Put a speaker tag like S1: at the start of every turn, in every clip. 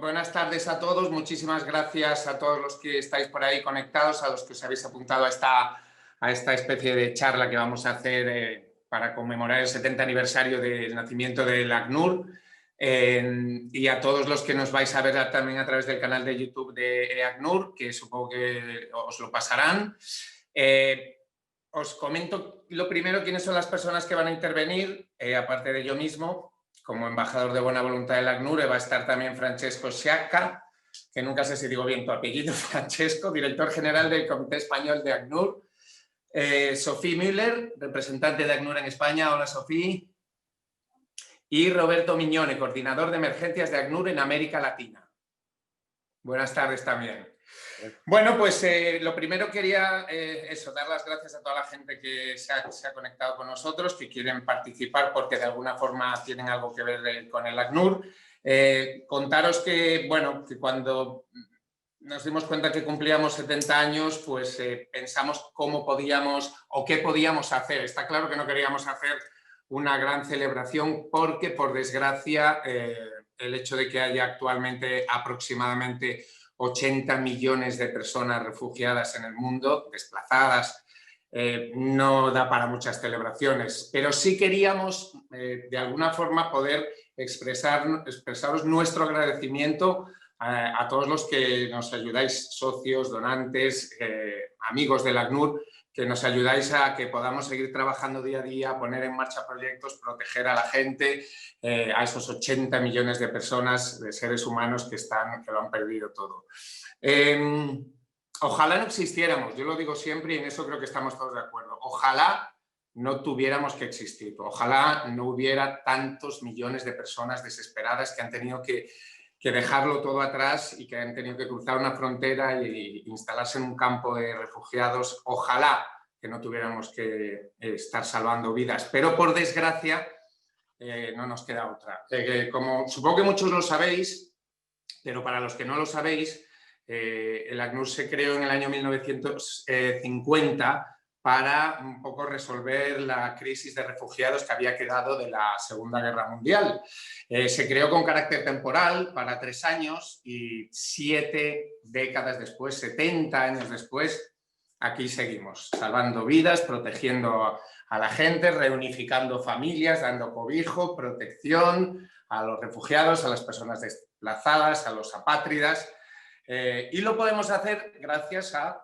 S1: buenas tardes a todos. Muchísimas gracias a todos los que estáis por ahí conectados, a los que os habéis apuntado a esta especie de charla que vamos a hacer para conmemorar el 70 aniversario del nacimiento del ACNUR, y a todos los que nos vais a ver también a través del canal de YouTube de ACNUR, que supongo que os lo pasarán. Os comento lo primero quiénes son las personas que van a intervenir, aparte de yo mismo. Como embajador de buena voluntad del ACNUR va a estar también Francesco Sciacca, que nunca sé si digo bien tu apellido, Francesco, director general del Comité Español de ACNUR. Sophie Müller, representante de ACNUR en España. Hola, Sophie. Y Roberto Miñone, coordinador de emergencias de ACNUR en América Latina. Buenas tardes también. Bueno, pues lo primero quería dar las gracias a toda la gente que se ha conectado con nosotros, que quieren participar porque de alguna forma tienen algo que ver con el ACNUR. Contaros que, bueno, que cuando nos dimos cuenta que cumplíamos 70 años, pues pensamos cómo podíamos o qué podíamos hacer. Está claro que no queríamos hacer una gran celebración porque, por desgracia, el hecho de que haya actualmente aproximadamente 80 millones de personas refugiadas en el mundo, desplazadas, no da para muchas celebraciones, pero sí queríamos de alguna forma poder expresaros nuestro agradecimiento a todos los que nos ayudáis, socios, donantes, amigos del ACNUR, que nos ayudáis a que podamos seguir trabajando día a día, poner en marcha proyectos, proteger a la gente, a esos 80 millones de personas, de seres humanos que lo han perdido todo. Ojalá no existiéramos, yo lo digo siempre y en eso creo que estamos todos de acuerdo. Ojalá no tuviéramos que existir, ojalá no hubiera tantos millones de personas desesperadas que han tenido que dejarlo todo atrás y que han tenido que cruzar una frontera e instalarse en un campo de refugiados. Ojalá que no tuviéramos que estar salvando vidas, pero por desgracia no nos queda otra. Como supongo que muchos lo sabéis, pero para los que no lo sabéis, el ACNUR se creó en el año 1950 para un poco resolver la crisis de refugiados que había quedado de la Segunda Guerra Mundial. Se creó con carácter temporal para 3 años y 7 décadas después, 70 años después, aquí seguimos, salvando vidas, protegiendo a la gente, reunificando familias, dando cobijo, protección a los refugiados, a las personas desplazadas, a los apátridas. Y lo podemos hacer gracias a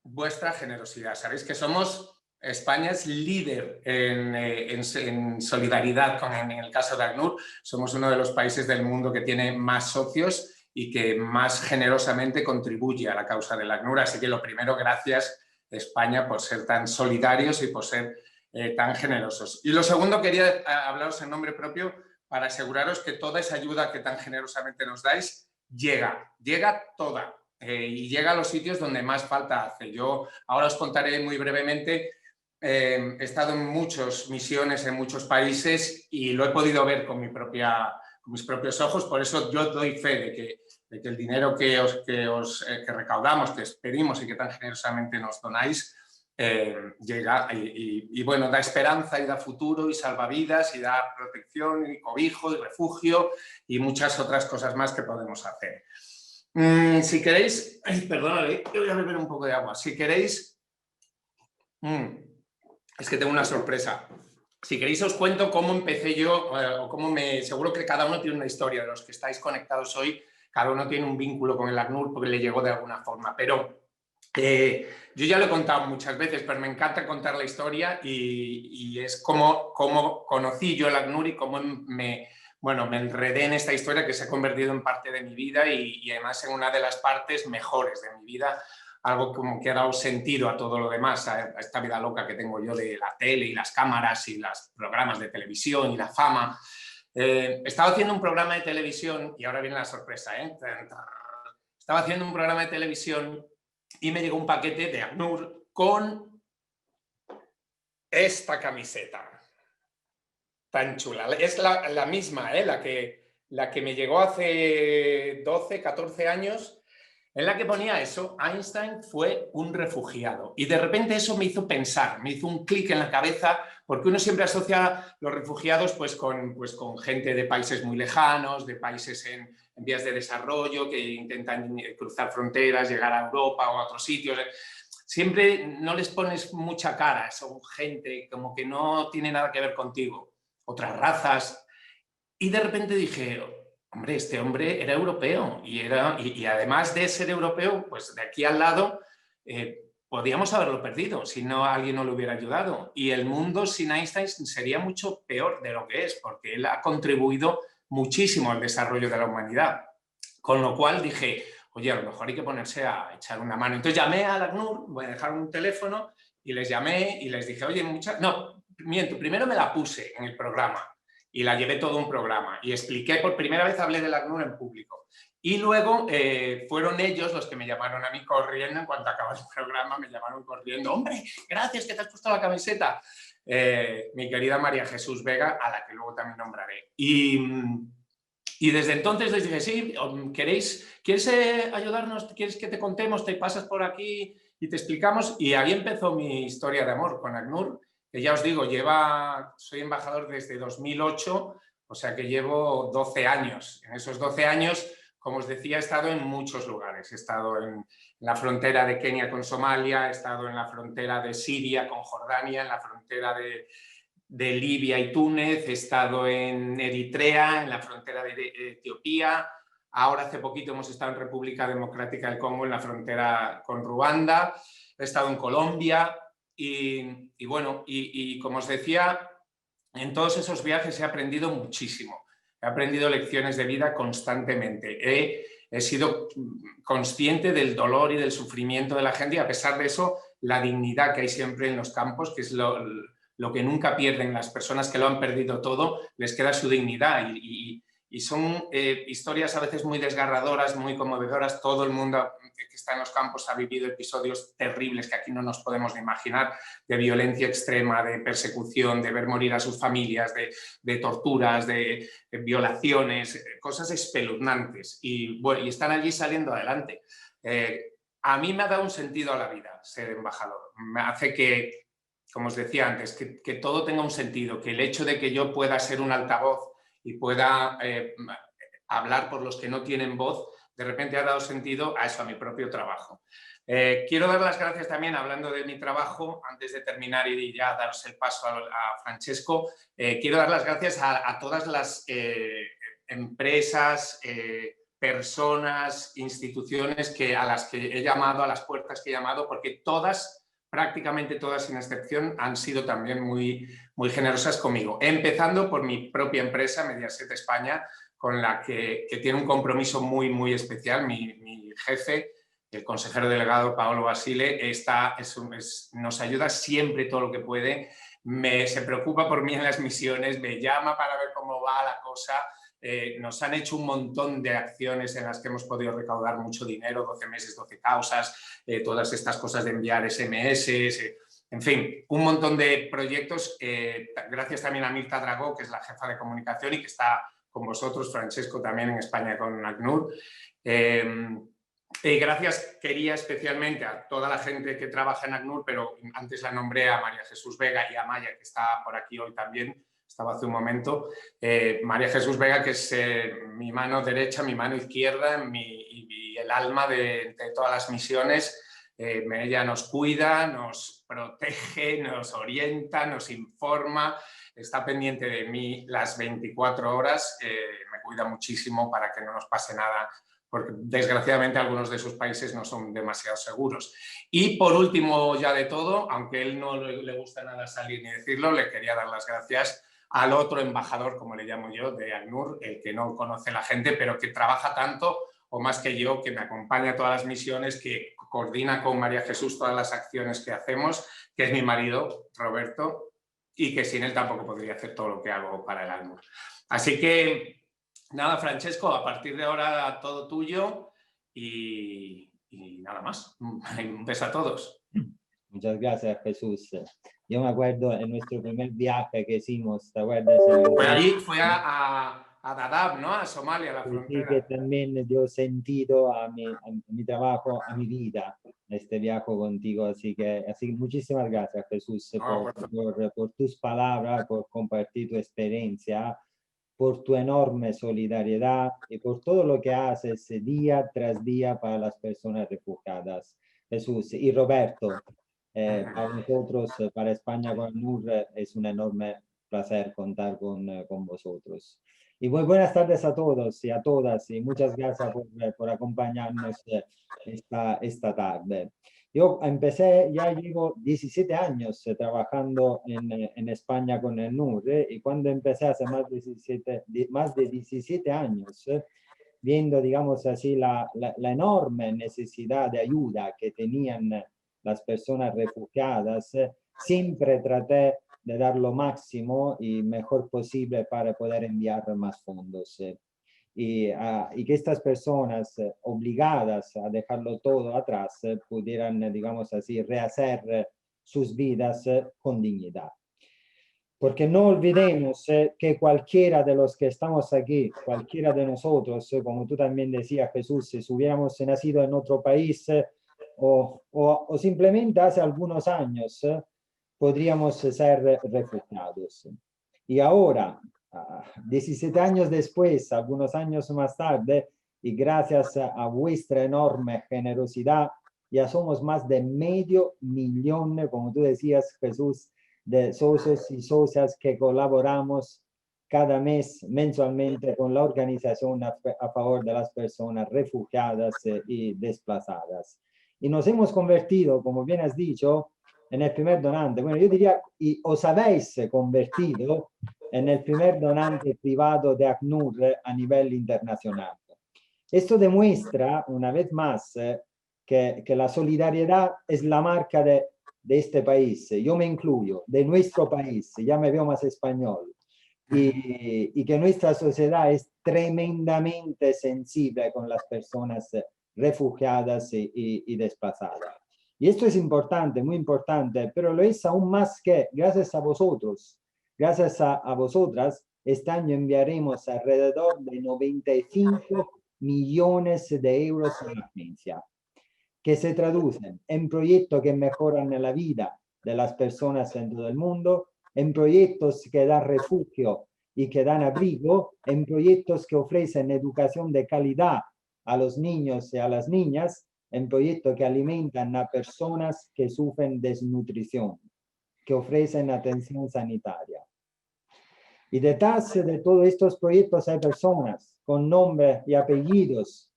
S1: vuestra generosidad. Sabéis que España es líder en solidaridad en el caso de ACNUR. Somos uno de los países del mundo que tiene más socios y que más generosamente contribuye a la causa del ACNUR. Así que lo primero, gracias España por ser tan solidarios y por ser tan generosos. Y lo segundo, quería hablaros en nombre propio para aseguraros que toda esa ayuda que tan generosamente nos dais llega toda. Y llega a los sitios donde más falta hace. Yo ahora os contaré muy brevemente. He estado en muchas misiones en muchos países y lo he podido ver con mis propios ojos. Por eso yo doy fe de que el dinero que recaudamos, que os pedimos y que tan generosamente nos donáis, llega y bueno, da esperanza y da futuro y salva vidas y da protección y cobijo y refugio y muchas otras cosas más que podemos hacer. Si queréis, perdonad, yo voy a beber un poco de agua. Si queréis, es que tengo una sorpresa. Si queréis os cuento cómo empecé yo, seguro que cada uno tiene una historia, de los que estáis conectados hoy, cada uno tiene un vínculo con el ACNUR porque le llegó de alguna forma, pero yo ya lo he contado muchas veces, pero me encanta contar la historia y es cómo conocí yo el ACNUR y cómo me enredé en esta historia que se ha convertido en parte de mi vida y además en una de las partes mejores de mi vida, algo como que ha dado sentido a todo lo demás, a esta vida loca que tengo yo de la tele y las cámaras y los programas de televisión y la fama. Estaba haciendo un programa de televisión y ahora viene la sorpresa, Estaba haciendo un programa de televisión y me llegó un paquete de ACNUR con esta camiseta tan chula. Es la misma, la que me llegó hace 12, 14 años. en la que ponía eso: Einstein fue un refugiado. Y de repente eso me hizo pensar, me hizo un clic en la cabeza, porque uno siempre asocia los refugiados pues con gente de países muy lejanos, de países en vías de desarrollo, que intentan cruzar fronteras, llegar a Europa o a otros sitios. Siempre no les pones mucha cara, son gente como que no tiene nada que ver contigo, otras razas. Y de repente dije, hombre, este hombre era europeo y además de ser europeo, pues de aquí al lado podíamos haberlo perdido si no alguien no lo hubiera ayudado. Y el mundo sin Einstein sería mucho peor de lo que es, porque él ha contribuido muchísimo al desarrollo de la humanidad. Con lo cual dije, oye, a lo mejor hay que ponerse a echar una mano. Entonces llamé al ACNUR, voy a dejar un teléfono, y les llamé y les dije, oye, no, miento, primero me la puse en el programa y la llevé todo un programa y expliqué, por primera vez hablé del ACNUR en público. Y luego fueron ellos los que me llamaron a mí corriendo, en cuanto acabó el programa me llamaron corriendo, hombre, gracias que te has puesto la camiseta. Mi querida María Jesús Vega, a la que luego también nombraré. Y desde entonces les dije, sí, ¿quieres ayudarnos? ¿Quieres que te contemos? Te pasas por aquí y te explicamos. Y ahí empezó mi historia de amor con ACNUR, que ya os digo, soy embajador desde 2008, o sea que llevo 12 años. En esos 12 años, como os decía, he estado en muchos lugares. He estado en la frontera de Kenia con Somalia, he estado en la frontera de Siria con Jordania, en la frontera de Libia y Túnez, he estado en Eritrea, en la frontera de Etiopía, ahora hace poquito hemos estado en República Democrática del Congo, en la frontera con Ruanda, he estado en Colombia y bueno, y como os decía, en todos esos viajes he aprendido muchísimo, he aprendido lecciones de vida constantemente, he sido consciente del dolor y del sufrimiento de la gente y a pesar de eso, la dignidad que hay siempre en los campos, que es lo que nunca pierden las personas que lo han perdido todo, les queda su dignidad y son historias a veces muy desgarradoras, muy conmovedoras. Todo el mundo que está en los campos ha vivido episodios terribles que aquí no nos podemos ni imaginar, de violencia extrema, de persecución, de ver morir a sus familias, de torturas, de violaciones, cosas espeluznantes y, bueno, y están allí saliendo adelante. A mí me ha dado un sentido a la vida ser embajador, me hace que, como os decía antes, que todo tenga un sentido, que el hecho de que yo pueda ser un altavoz y pueda hablar por los que no tienen voz, de repente ha dado sentido a eso, a mi propio trabajo. Quiero dar las gracias también, hablando de mi trabajo, antes de terminar y ya daros el paso a Francesco, quiero dar las gracias a todas las empresas, personas, instituciones a las que he llamado, a las puertas que he llamado, porque todas, prácticamente todas sin excepción, han sido también muy, muy generosas conmigo. Empezando por mi propia empresa, Mediaset España, con la que tiene un compromiso muy, muy especial. Mi jefe, el consejero delegado Paolo Basile, nos ayuda siempre todo lo que puede, se preocupa por mí en las misiones, me llama para ver cómo va la cosa. Nos han hecho un montón de acciones en las que hemos podido recaudar mucho dinero, 12 meses, 12 causas, todas estas cosas de enviar SMS, en fin, un montón de proyectos, gracias también a Mirta Dragó, que es la jefa de comunicación y que está con vosotros, Francesco, también en España con ACNUR. Gracias quería especialmente a toda la gente que trabaja en ACNUR, pero antes la nombré a María Jesús Vega y a Maya, que está por aquí hoy también, estaba hace un momento. María Jesús Vega, que es mi mano derecha, mi mano izquierda y el alma de todas las misiones. Ella nos cuida, nos protege, nos orienta, nos informa, está pendiente de mí las 24 horas, me cuida muchísimo para que no nos pase nada, porque desgraciadamente algunos de sus países no son demasiado seguros. Y por último ya de todo, aunque a él no le gusta nada salir ni decirlo, le quería dar las gracias al otro embajador, como le llamo yo, de ACNUR, el que no conoce la gente, pero que trabaja tanto o más que yo, que me acompaña a todas las misiones, que coordina con María Jesús todas las acciones que hacemos, que es mi marido, Roberto, y que sin él tampoco podría hacer todo lo que hago para el ACNUR. Así que, nada, Francesco, a partir de ahora todo tuyo y nada más. Un beso a todos.
S2: Muchas gracias, Jesús. Yo me acuerdo en nuestro primer viaje que hicimos, ¿te acuerdas?
S1: Fue allí, fue a a Dadaab, ¿no? A Somalia, a la
S2: Sí, que
S1: frontera.
S2: también dio sentido a mi trabajo, a mi vida, este viaje contigo. Así que muchísimas gracias, Jesús,
S1: No, pues,
S2: por tus palabras, por compartir tu experiencia, por tu enorme solidaridad y por todo lo que haces día tras día para las personas refugiadas. Jesús y Roberto, para nosotros, para España con NUR, es un enorme placer contar con vosotros. Y muy buenas tardes a todos y a todas y muchas gracias por acompañarnos esta tarde. Yo empecé, ya llevo 17 años trabajando en España con el NUR y cuando empecé hace más de 17 años, viendo, digamos así, la enorme necesidad de ayuda que tenían las personas refugiadas, siempre traté de dar lo máximo y mejor posible para poder enviar más fondos. Y que estas personas obligadas a dejarlo todo atrás pudieran, digamos así, rehacer sus vidas con dignidad. Porque no olvidemos que cualquiera de los que estamos aquí, cualquiera de nosotros, como tú también decías, Jesús, si hubiéramos nacido en otro país o simplemente hace algunos años, podríamos ser refugiados. Y ahora, 17 años después, algunos años más tarde, y gracias a vuestra enorme generosidad, ya somos más de 500.000, como tú decías, Jesús, de socios y socias que colaboramos cada mes, mensualmente, con la organización a favor de las personas refugiadas y desplazadas. Y nos hemos convertido, como bien has dicho, en el primer donante. Bueno, yo diría, y os habéis convertido en el primer donante privado de ACNUR a nivel internacional. Esto demuestra, una vez más, que la solidaridad es la marca de este país. Yo me incluyo, de nuestro país, ya me veo más español. Y que nuestra sociedad es tremendamente sensible con las personas refugiadas y desplazadas. Y esto es importante, muy importante, pero lo es aún más que gracias a vosotros, gracias a vosotras, este año enviaremos alrededor de 95 millones de euros a la agencia, que se traducen en proyectos que mejoran la vida de las personas en todo el mundo, en proyectos que dan refugio y que dan abrigo, en proyectos que ofrecen educación de calidad a los niños y a las niñas, en proyectos que alimentan a personas que sufren desnutrición, que ofrecen atención sanitaria. Y detrás de todos estos proyectos hay personas con nombres y apellidos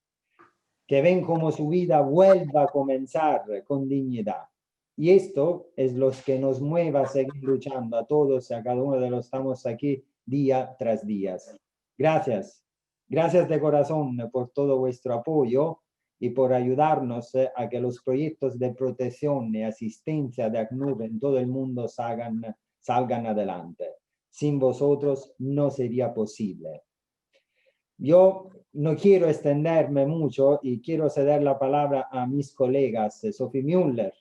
S2: que ven como su vida vuelva a comenzar con dignidad. Y esto es lo que nos mueve a seguir luchando a todos y a cada uno de los que estamos aquí día tras día. Gracias. Gracias de corazón por todo vuestro apoyo y por ayudarnos a que los proyectos de protección y asistencia de ACNUR en todo el mundo salgan adelante. Sin vosotros no sería posible. Yo no quiero extenderme mucho y quiero ceder la palabra a mis colegas, Sophie Müller,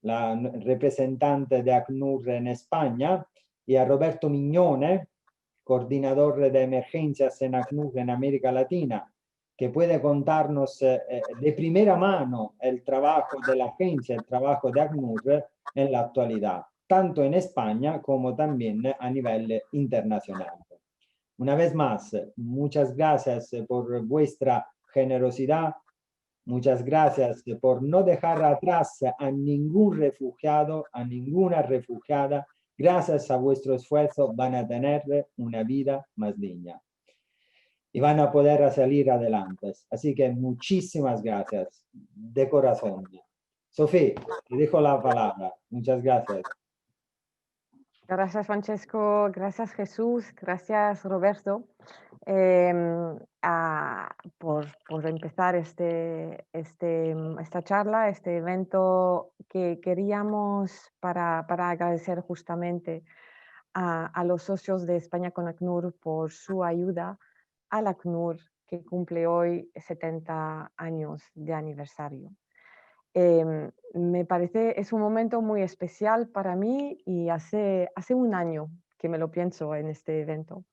S2: la representante de ACNUR en España, y a Roberto Mignone, coordinador de emergencias en ACNUR en América Latina, que puede contarnos de primera mano el trabajo de la agencia, el trabajo de ACNUR en la actualidad, tanto en España como también a nivel internacional. Una vez más, muchas gracias por vuestra generosidad, muchas gracias por no dejar atrás a ningún refugiado, a ninguna refugiada. Gracias a vuestro esfuerzo van a tener una vida más digna y van a poder salir adelante. Así que muchísimas gracias de corazón. Sofía, te dejo la palabra. Muchas gracias.
S3: Gracias, Francesco. Gracias, Jesús. Gracias, Roberto, por empezar esta charla, este evento que queríamos para agradecer justamente a los socios de España con ACNUR por su ayuda al ACNUR, que cumple hoy 70 años de aniversario. Me parece, es un momento muy especial para mí y hace un año que me lo pienso en este evento.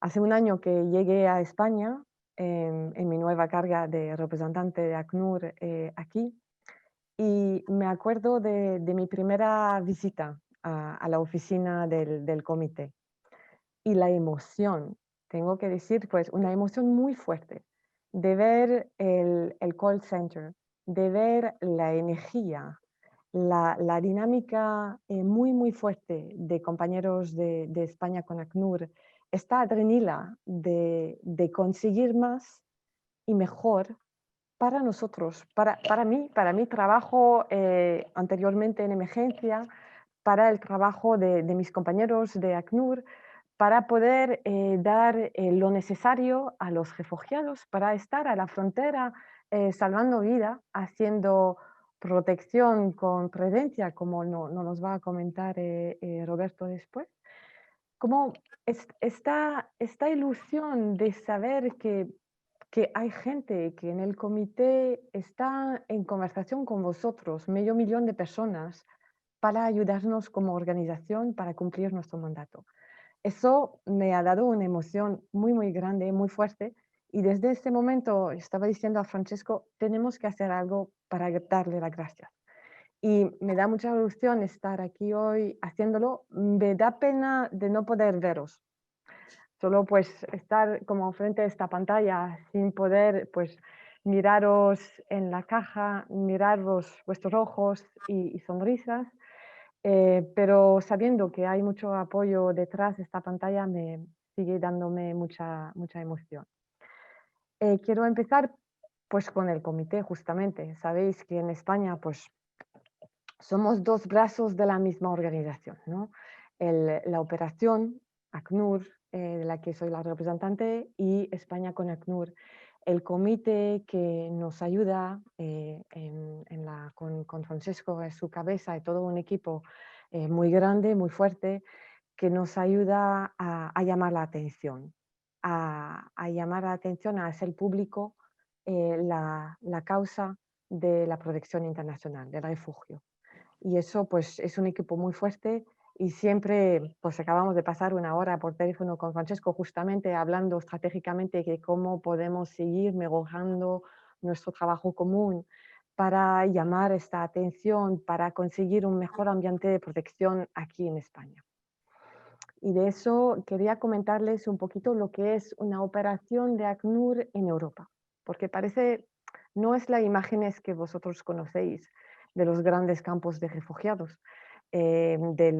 S3: Hace un año que llegué a España en mi nueva carga de representante de ACNUR aquí y me acuerdo de mi primera visita a la oficina del comité y la emoción, tengo que decir, pues una emoción muy fuerte de ver el call center, de ver la energía, la dinámica muy, muy fuerte de compañeros de España con ACNUR, esta adrenalina de conseguir más y mejor para nosotros, para mi trabajo anteriormente en emergencia, para el trabajo de mis compañeros de ACNUR, para poder dar lo necesario a los refugiados, para estar a la frontera salvando vida, haciendo protección con presencia, como no nos va a comentar Roberto después. Como esta ilusión de saber que hay gente que en el comité está en conversación con vosotros, medio millón de personas, para ayudarnos como organización para cumplir nuestro mandato. Eso me ha dado una emoción muy, muy grande, muy fuerte. Y desde ese momento estaba diciendo a Francesco, tenemos que hacer algo para darle las gracias. Y me da mucha ilusión estar aquí hoy haciéndolo. Me da pena de no poder veros. Solo pues estar como frente a esta pantalla sin poder pues miraros en la caja, miraros vuestros ojos y sonrisas. Pero sabiendo que hay mucho apoyo detrás de esta pantalla me sigue dándome mucha emoción. Quiero empezar pues con el comité justamente. Sabéis que en España pues somos dos brazos de la misma organización, ¿no? La operación ACNUR, de la que soy la representante, y España con ACNUR. El comité que nos ayuda con Francesco a su cabeza y todo un equipo muy grande, muy fuerte, que nos ayuda a llamar la atención, a llamar la atención, a hacer público la causa de la protección internacional, del refugio. Y eso pues es un equipo muy fuerte y siempre pues acabamos de pasar una hora por teléfono con Francesco justamente hablando estratégicamente de cómo podemos seguir mejorando nuestro trabajo común para llamar esta atención, para conseguir un mejor ambiente de protección aquí en España. Y de eso quería comentarles un poquito lo que es una operación de ACNUR en Europa, porque parece, no es la imágenes que vosotros conocéis de los grandes campos de refugiados, de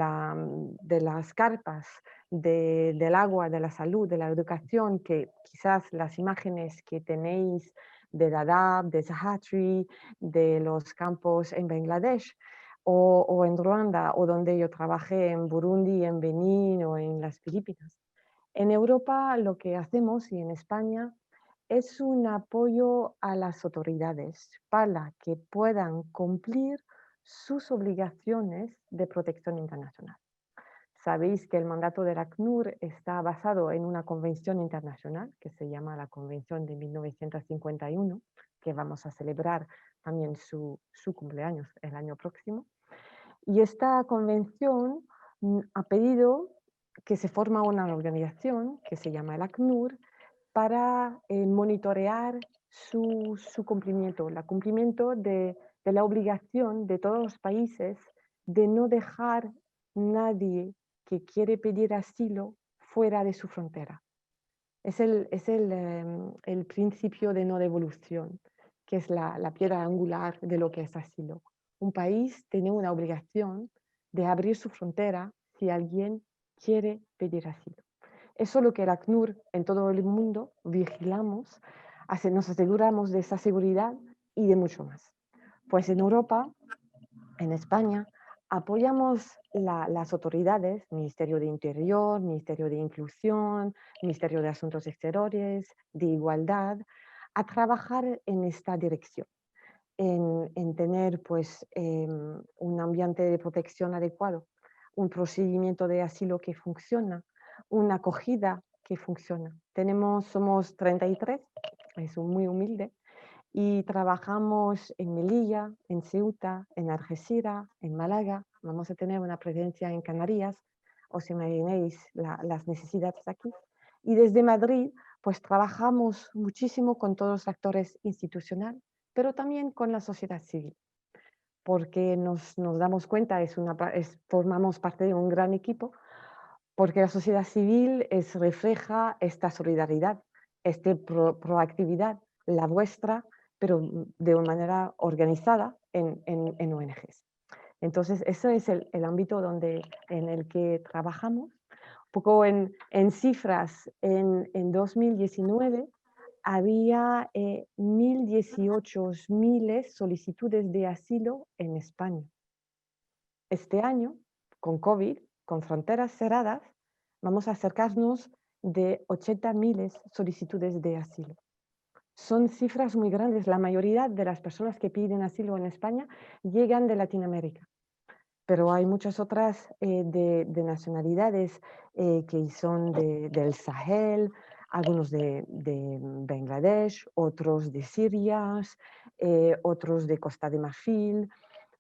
S3: las carpas, del agua, de la salud, de la educación, que quizás las imágenes que tenéis de Dadaab, de Zahatri, de los campos en Bangladesh, o en Ruanda, o donde yo trabajé en Burundi, en Benín o en las Filipinas. En Europa lo que hacemos y en España es un apoyo a las autoridades para que puedan cumplir sus obligaciones de protección internacional. Sabéis que el mandato del ACNUR está basado en una convención internacional que se llama la Convención de 1951, que vamos a celebrar también su cumpleaños el año próximo. Y esta convención ha pedido que se forma una organización que se llama el ACNUR para monitorear su cumplimiento, el cumplimiento de la obligación de todos los países de no dejar nadie que quiere pedir asilo fuera de su frontera. Es el principio de no devolución, que es la piedra angular de lo que es asilo. Un país tiene una obligación de abrir su frontera si alguien quiere pedir asilo. Eso es lo que el ACNUR en todo el mundo vigilamos, nos aseguramos de esa seguridad y de mucho más. Pues en Europa, en España, apoyamos las autoridades, Ministerio de Interior, Ministerio de Inclusión, Ministerio de Asuntos Exteriores, de Igualdad, a trabajar en esta dirección, en tener pues, un ambiente de protección adecuado, un procedimiento de asilo que funciona, una acogida que funciona. Somos 33, es muy humilde, y trabajamos en Melilla, en Ceuta, en Algeciras, en Málaga. Vamos a tener una presencia en Canarias, os imaginéis las necesidades aquí. Y desde Madrid, pues trabajamos muchísimo con todos los actores institucionales, pero también con la sociedad civil, porque nos damos cuenta, formamos parte de un gran equipo, porque la sociedad civil refleja esta solidaridad, esta proactividad, la vuestra, pero de una manera organizada en ONGs. Entonces, ese es el ámbito en el que trabajamos. Un poco en cifras, en 2019 había 1.018 solicitudes de asilo en España. Este año, con COVID, con fronteras cerradas, vamos a acercarnos de 80.000 solicitudes de asilo. Son cifras muy grandes. La mayoría de las personas que piden asilo en España llegan de Latinoamérica, pero hay muchas otras de nacionalidades que son del Sahel, algunos de Bangladesh, otros de Siria, otros de Costa de Marfil,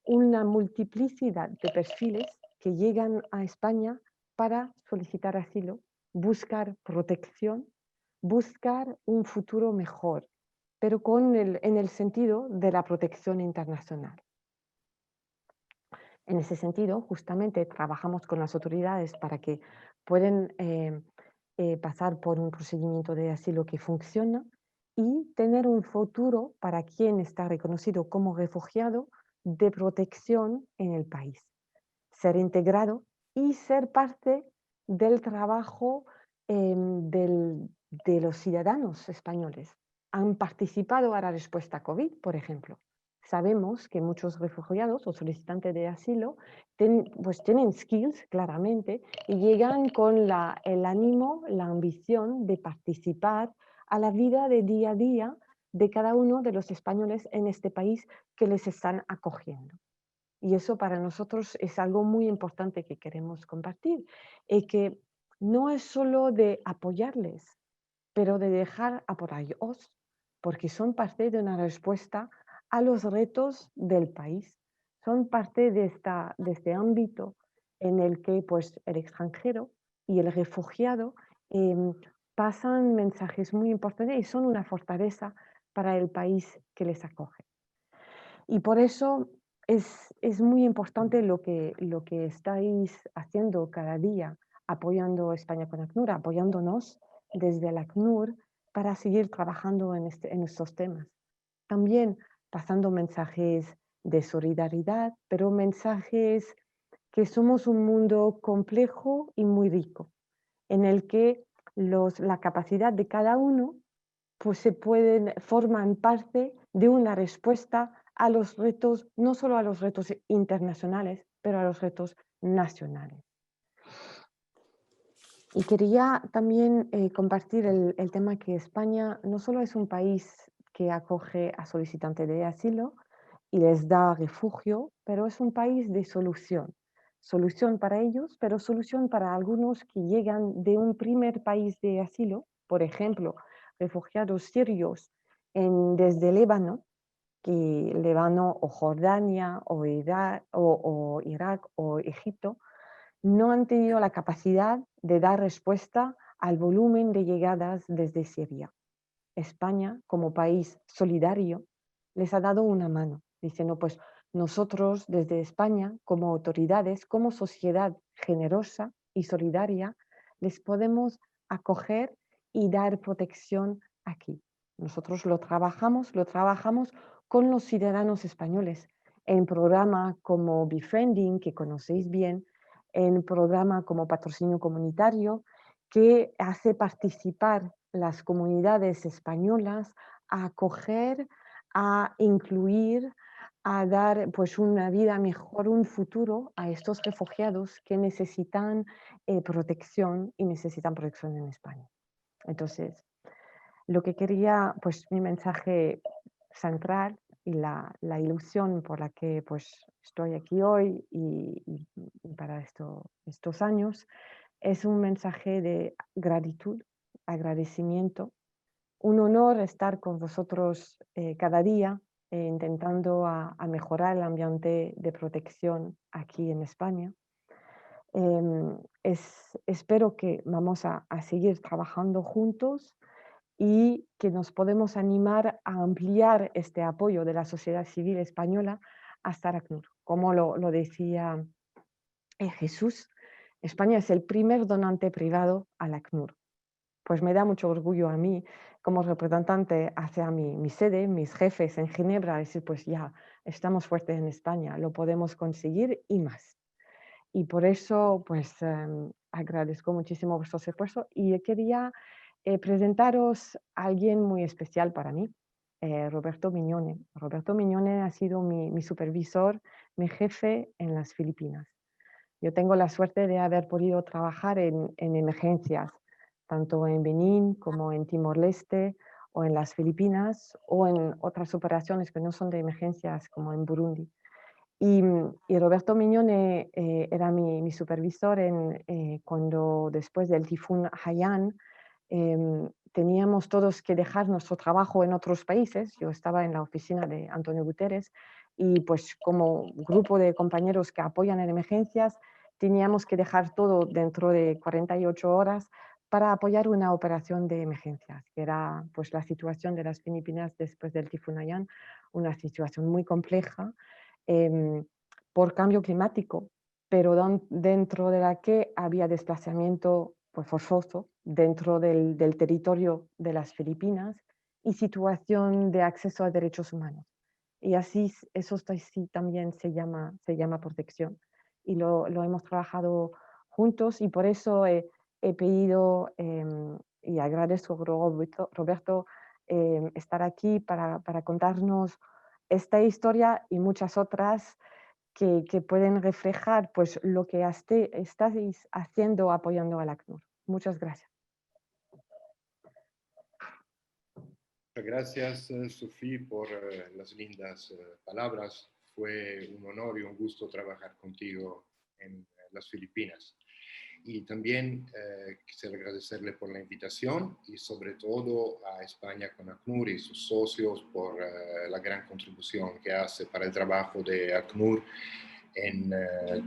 S3: una multiplicidad de perfiles que llegan a España para solicitar asilo, buscar protección, buscar un futuro mejor, pero en el sentido de la protección internacional. En ese sentido, justamente trabajamos con las autoridades para que puedan pasar por un procedimiento de asilo que funciona y tener un futuro para quien está reconocido como refugiado de protección en el país. Ser integrado y ser parte del trabajo de los ciudadanos españoles. Han participado a la respuesta COVID, por ejemplo. Sabemos que muchos refugiados o solicitantes de asilo tienen skills, claramente, y llegan con el ánimo, la ambición de participar a la vida de día a día de cada uno de los españoles en este país que les están acogiendo. Y eso para nosotros es algo muy importante que queremos compartir, y que no es solo de apoyarles, pero de dejar apoyarlos, porque son parte de una respuesta a los retos del país. Son parte de este ámbito en el que pues, el extranjero y el refugiado pasan mensajes muy importantes y son una fortaleza para el país que les acoge. Y por eso es muy importante lo que estáis haciendo cada día, apoyando España con ACNUR, apoyándonos desde el ACNUR para seguir trabajando en estos temas. También pasando mensajes de solidaridad, pero mensajes que somos un mundo complejo y muy rico, en el que la capacidad de cada uno pues forman parte de una respuesta a los retos, no solo a los retos internacionales, pero a los retos nacionales. Y quería también compartir el tema que España no solo es un país que acoge a solicitantes de asilo y les da refugio, pero es un país de solución. Solución para ellos, pero solución para algunos que llegan de un primer país de asilo, por ejemplo, refugiados sirios desde Líbano, o Jordania, o Irak o Egipto, no han tenido la capacidad de dar respuesta al volumen de llegadas desde Siria. España, como país solidario, les ha dado una mano, diciendo, pues nosotros desde España, como autoridades, como sociedad generosa y solidaria, les podemos acoger y dar protección aquí. Nosotros lo trabajamos con los ciudadanos españoles en programas como Befriending, que conocéis bien, en programa como Patrocinio Comunitario, que hace participar las comunidades españolas a acoger, a incluir, a dar pues una vida mejor, un futuro a estos refugiados que necesitan protección y necesitan protección en España. Entonces, lo que quería, pues mi mensaje central y la ilusión por la que pues estoy aquí hoy y para estos años, es un mensaje de gratitud, agradecimiento, un honor estar con vosotros cada día intentando a mejorar el ambiente de protección aquí en España. Espero que vamos a seguir trabajando juntos y que nos podemos animar a ampliar este apoyo de la sociedad civil española hasta ACNUR. Como lo decía Jesús, España es el primer donante privado al ACNUR. Pues me da mucho orgullo a mí, como representante hacia mi sede, mis jefes en Ginebra, decir, pues ya estamos fuertes en España, lo podemos conseguir y más. Y por eso, pues agradezco muchísimo vuestro esfuerzo y quería presentaros a alguien muy especial para mí, Roberto Miñone. Roberto Miñone ha sido mi supervisor, mi jefe en las Filipinas. Yo tengo la suerte de haber podido trabajar en emergencias, tanto en Benín como en Timor-Leste o en las Filipinas o en otras operaciones que no son de emergencias como en Burundi. Y Roberto Miñone era mi supervisor cuando después del tifún Haiyan teníamos todos que dejar nuestro trabajo en otros países. Yo estaba en la oficina de Antonio Guterres y pues como grupo de compañeros que apoyan en emergencias teníamos que dejar todo dentro de 48 horas para apoyar una operación de emergencias, que era pues la situación de las Filipinas después del tifún Haiyan, una situación muy compleja por cambio climático, pero dentro de la que había desplazamiento pues, forzoso dentro del territorio de las Filipinas y situación de acceso a derechos humanos. Y así eso sí también se llama protección. Y lo hemos trabajado juntos y por eso he pedido y agradezco a Roberto estar aquí para contarnos esta historia y muchas otras que pueden reflejar pues, lo que estáis haciendo apoyando al ACNUR. Muchas gracias.
S4: Gracias, Sofía, por las lindas palabras. Fue un honor y un gusto trabajar contigo en las Filipinas. Y también quisiera agradecerle por la invitación y sobre todo a España con ACNUR y sus socios por la gran contribución que hace para el trabajo de ACNUR en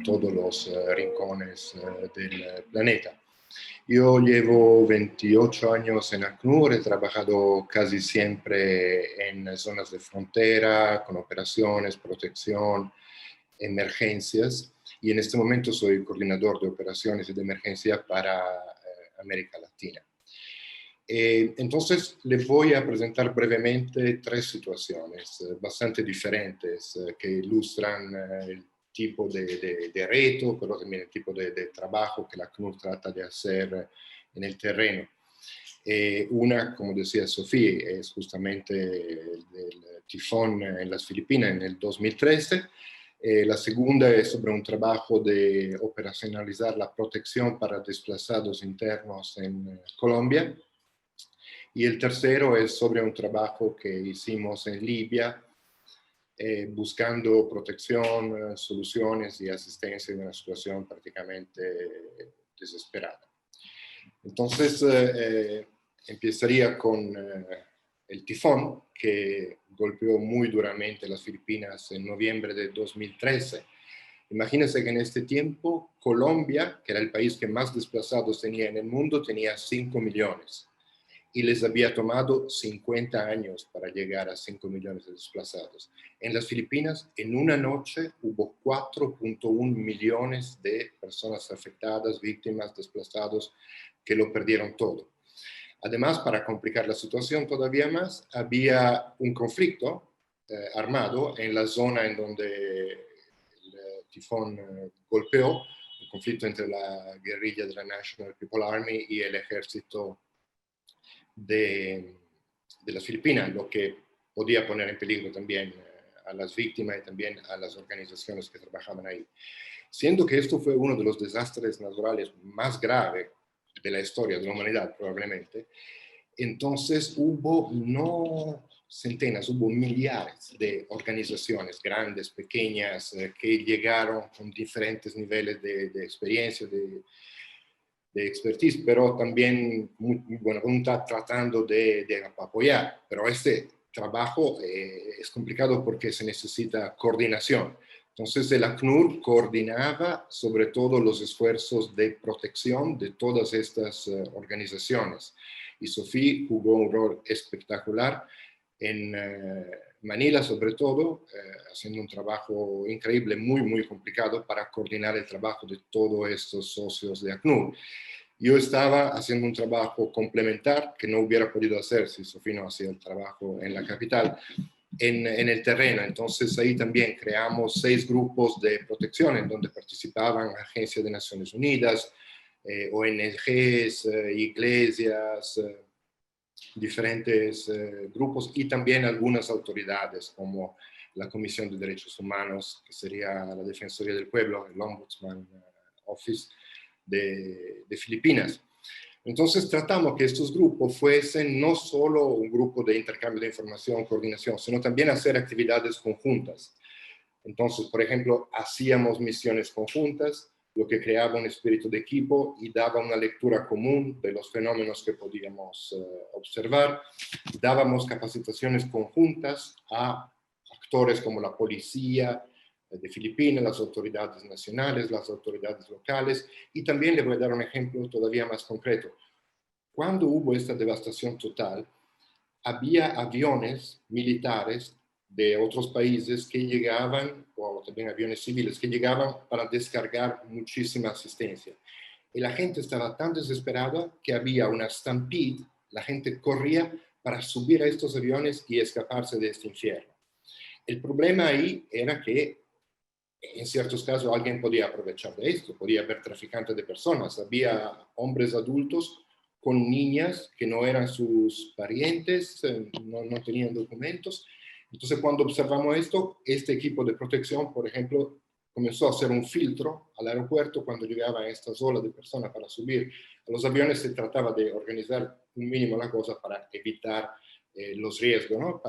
S4: todos los rincones del planeta. Yo llevo 28 años en ACNUR, he trabajado casi siempre en zonas de frontera, con operaciones, protección, emergencias, y en este momento soy coordinador de operaciones y de emergencia para América Latina. Entonces, les voy a presentar brevemente tres situaciones bastante diferentes que ilustran el tipo de reto, pero también el tipo de trabajo que la ACNUR trata de hacer en el terreno. Una, como decía Sofía, es justamente el tifón en las Filipinas en el 2013. La segunda es sobre un trabajo de operacionalizar la protección para desplazados internos en Colombia. Y el tercero es sobre un trabajo que hicimos en Libia, buscando protección, soluciones y asistencia en una situación prácticamente desesperada. Entonces, empezaría con el tifón que golpeó muy duramente las Filipinas en noviembre de 2013. Imagínense que en este tiempo Colombia, que era el país que más desplazados tenía en el mundo, tenía 5 millones. Y les había tomado 50 años para llegar a 5 millones de desplazados. En las Filipinas, en una noche, hubo 4.1 millones de personas afectadas, víctimas, desplazados, que lo perdieron todo. Además, para complicar la situación todavía más, había un conflicto armado en la zona en donde el tifón golpeó, un conflicto entre la guerrilla de la National People Army y el ejército de las Filipinas, lo que podía poner en peligro también a las víctimas y también a las organizaciones que trabajaban ahí. Siendo que esto fue uno de los desastres naturales más graves de la historia de la humanidad, probablemente, entonces hubo no centenas, hubo millares de organizaciones, grandes, pequeñas, que llegaron con diferentes niveles de experiencia, de expertise, pero también muy buena voluntad tratando de apoyar. Pero este trabajo es complicado porque se necesita coordinación. Entonces el ACNUR coordinaba sobre todo los esfuerzos de protección de todas estas organizaciones. Y Sofía jugó un rol espectacular en Manila, sobre todo, haciendo un trabajo increíble, muy, muy complicado para coordinar el trabajo de todos estos socios de ACNUR. Yo estaba haciendo un trabajo complementar que no hubiera podido hacer si Sofía no hacía el trabajo en la capital, en el terreno. Entonces ahí también creamos 6 grupos de protección en donde participaban agencias de Naciones Unidas, ONGs, iglesias, diferentes grupos y también algunas autoridades como la Comisión de Derechos Humanos, que sería la Defensoría del Pueblo, el Ombudsman Office de Filipinas. Entonces tratamos que estos grupos fuesen no solo un grupo de intercambio de información, coordinación, sino también hacer actividades conjuntas. Entonces, por ejemplo, hacíamos misiones conjuntas, lo que creaba un espíritu de equipo y daba una lectura común de los fenómenos que podíamos observar. Dábamos capacitaciones conjuntas a actores como la policía de Filipinas, las autoridades nacionales, las autoridades locales, y también le voy a dar un ejemplo todavía más concreto. Cuando hubo esta devastación total, había aviones militares de otros países que llegaban, o también aviones civiles, que llegaban para descargar muchísima asistencia. Y la gente estaba tan desesperada que había una stampede, la gente corría para subir a estos aviones y escaparse de este infierno. El problema ahí era que en ciertos casos alguien podía aprovechar de esto, podía haber traficantes de personas, había hombres adultos con niñas que no eran sus parientes, no tenían documentos. Entonces cuando observamos esto, este equipo de protección, por ejemplo, comenzó a hacer un filtro al aeropuerto cuando llegaban estas olas de personas para subir a los aviones. Se trataba de organizar un mínimo la cosa para evitar los riesgos, ¿no?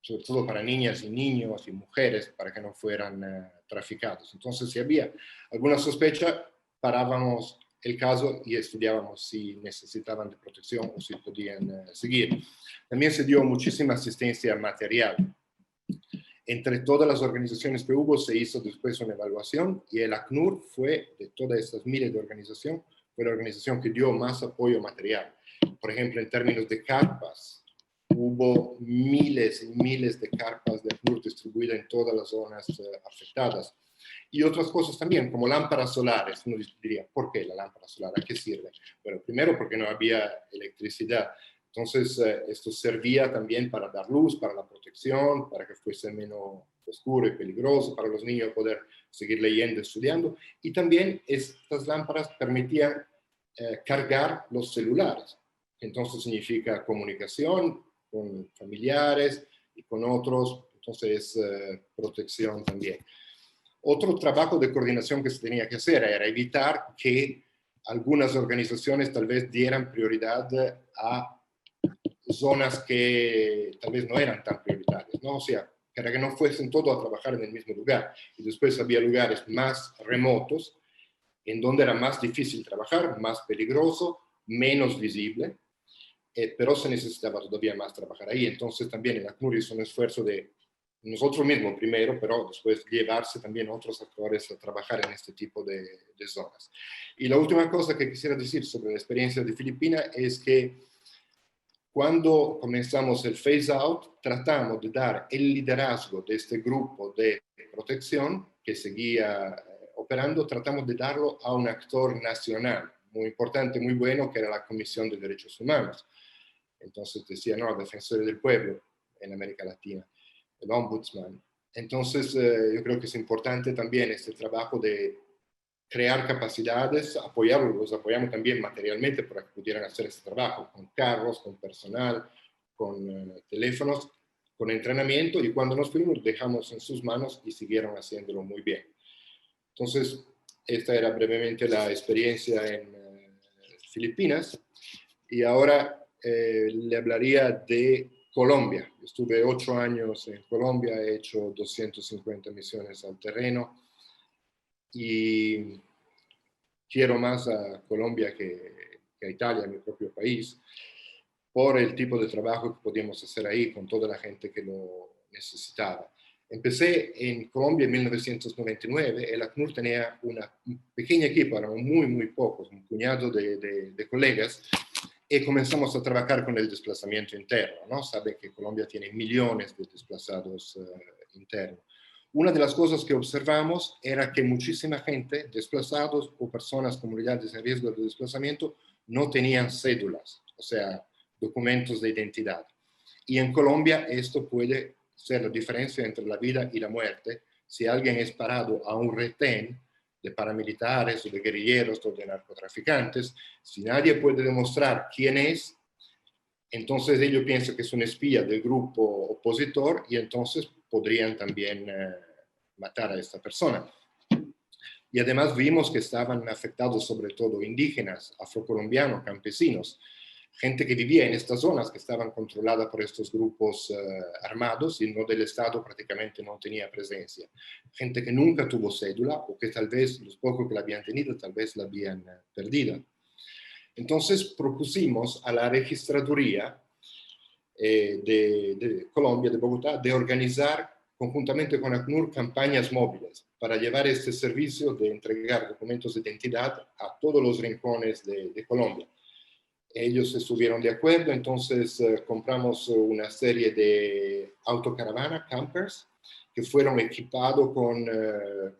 S4: Sobre todo para niñas y niños y mujeres, para que no fueran traficados. Entonces, si había alguna sospecha, parábamos el caso y estudiábamos si necesitaban de protección o si podían seguir. También se dio muchísima asistencia material. Entre todas las organizaciones que hubo, se hizo después una evaluación y el ACNUR fue, de todas estas miles de organizaciones, fue la organización que dio más apoyo material. Por ejemplo, en términos de carpas, hubo miles y miles de carpas de ACNUR distribuidas en todas las zonas afectadas. Y otras cosas también, como lámparas solares. Uno diría, ¿por qué la lámpara solar? ¿A qué sirve? Bueno, primero porque no había electricidad. Entonces, esto servía también para dar luz, para la protección, para que fuese menos oscuro y peligroso, para los niños poder seguir leyendo, estudiando. Y también estas lámparas permitían cargar los celulares. Entonces significa comunicación con familiares y con otros, entonces protección también. Otro trabajo de coordinación que se tenía que hacer era evitar que algunas organizaciones tal vez dieran prioridad a zonas que tal vez no eran tan prioritarias, ¿no? O sea, para que no fuesen todos a trabajar en el mismo lugar. Y después había lugares más remotos en donde era más difícil trabajar, más peligroso, menos visible, pero se necesitaba todavía más trabajar ahí. Entonces también el ACNUR hizo un esfuerzo de nosotros mismos primero, pero después llevarse también a otros actores a trabajar en este tipo de zonas. Y la última cosa que quisiera decir sobre la experiencia de Filipinas es que cuando comenzamos el phase out, tratamos de dar el liderazgo de este grupo de protección que seguía operando, tratamos de darlo a un actor nacional muy importante, muy bueno, que era la Comisión de Derechos Humanos. Entonces decía, no, Defensor del Pueblo en América Latina, el Ombudsman. Entonces yo creo que es importante también este trabajo de crear capacidades, apoyarlos, los apoyamos también materialmente para que pudieran hacer este trabajo, con carros, con personal, con teléfonos, con entrenamiento, y cuando nos fuimos dejamos en sus manos y siguieron haciéndolo muy bien. Entonces, esta era brevemente la experiencia en Filipinas, y ahora le hablaría de Colombia. Estuve 8 años en Colombia, he hecho 250 misiones al terreno, y quiero más a Colombia que a Italia, mi propio país, por el tipo de trabajo que podíamos hacer ahí con toda la gente que lo necesitaba. Empecé en Colombia en 1999 y el ACNUR tenía un pequeño equipo, éramos muy pocos, un puñado de colegas, y comenzamos a trabajar con el desplazamiento interno, ¿no? Saben que Colombia tiene millones de desplazados internos. Una de las cosas que observamos era que muchísima gente, desplazados o personas, comunidades en riesgo de desplazamiento, no tenían cédulas, o sea, documentos de identidad. Y en Colombia esto puede ser la diferencia entre la vida y la muerte. Si alguien es parado a un retén de paramilitares o de guerrilleros o de narcotraficantes, si nadie puede demostrar quién es, entonces ellos piensan que es un espía del grupo opositor y entonces podrían también matar a esta persona. Y además vimos que estaban afectados sobre todo indígenas, afrocolombianos, campesinos, gente que vivía en estas zonas que estaban controladas por estos grupos armados y no del Estado prácticamente no tenía presencia. Gente que nunca tuvo cédula o que tal vez los pocos que la habían tenido tal vez la habían perdido. Entonces propusimos a la registraduría de Colombia, de Bogotá, de organizar conjuntamente con ACNUR campañas móviles para llevar este servicio de entregar documentos de identidad a todos los rincones de Colombia. Ellos estuvieron de acuerdo, entonces compramos una serie de autocaravana, campers, que fueron equipados con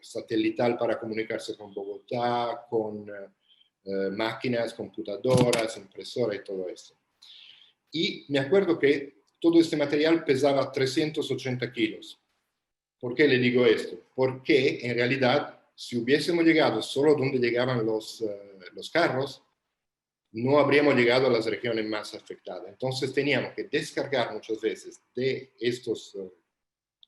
S4: satelital para comunicarse con Bogotá, con máquinas, computadoras, impresoras y todo eso. Y me acuerdo que todo este material pesaba 380 kilos. ¿Por qué le digo esto? Porque en realidad, si hubiésemos llegado solo donde llegaban los carros, no habríamos llegado a las regiones más afectadas. Entonces teníamos que descargar muchas veces de estos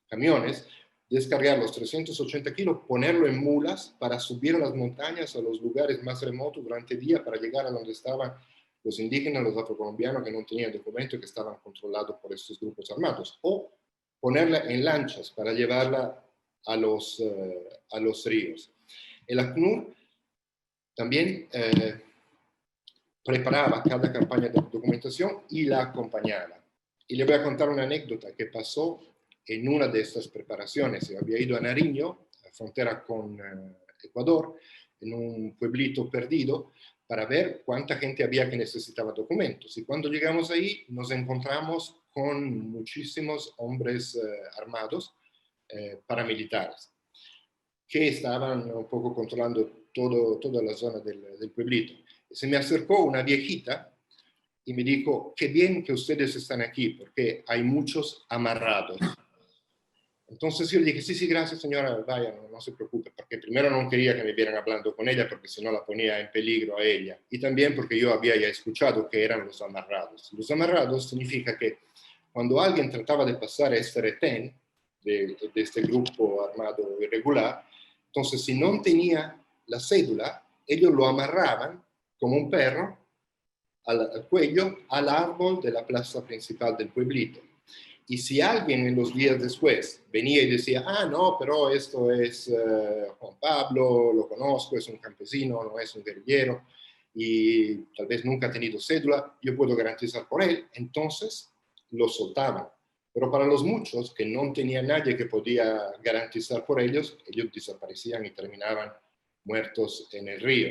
S4: camiones, descargar los 380 kilos, ponerlo en mulas para subir a las montañas, a los lugares más remotos durante el día para llegar a donde estaban los indígenas, los afrocolombianos que no tenían documento y que estaban controlados por estos grupos armados. O ponerla en lanchas para llevarla a los ríos. El ACNUR también preparaba cada campaña de documentación y la acompañaba. Y le voy a contar una anécdota que pasó en una de estas preparaciones. Yo había ido a Nariño, a la frontera con Ecuador, en un pueblito perdido, para ver cuánta gente había que necesitaba documentos. Y cuando llegamos ahí, nos encontramos con muchísimos hombres armados, paramilitares, que estaban un poco controlando toda la zona del pueblito. Se me acercó una viejita y me dijo, qué bien que ustedes están aquí, porque hay muchos amarrados. Entonces yo le dije, sí, gracias señora, vaya, no se preocupe, porque primero no quería que me vieran hablando con ella, porque si no la ponía en peligro a ella, y también porque yo había ya escuchado que eran los amarrados. Los amarrados significa que cuando alguien trataba de pasar este retén de este grupo armado irregular, entonces si no tenía la cédula, ellos lo amarraban como un perro al cuello al árbol de la plaza principal del pueblito. Y si alguien en los días después venía y decía, no, pero esto es Juan Pablo, lo conozco, es un campesino, no es un guerrillero, y tal vez nunca ha tenido cédula, yo puedo garantizar por él, entonces lo soltaban. Pero para los muchos que no tenía nadie que podía garantizar por ellos, ellos desaparecían y terminaban muertos en el río.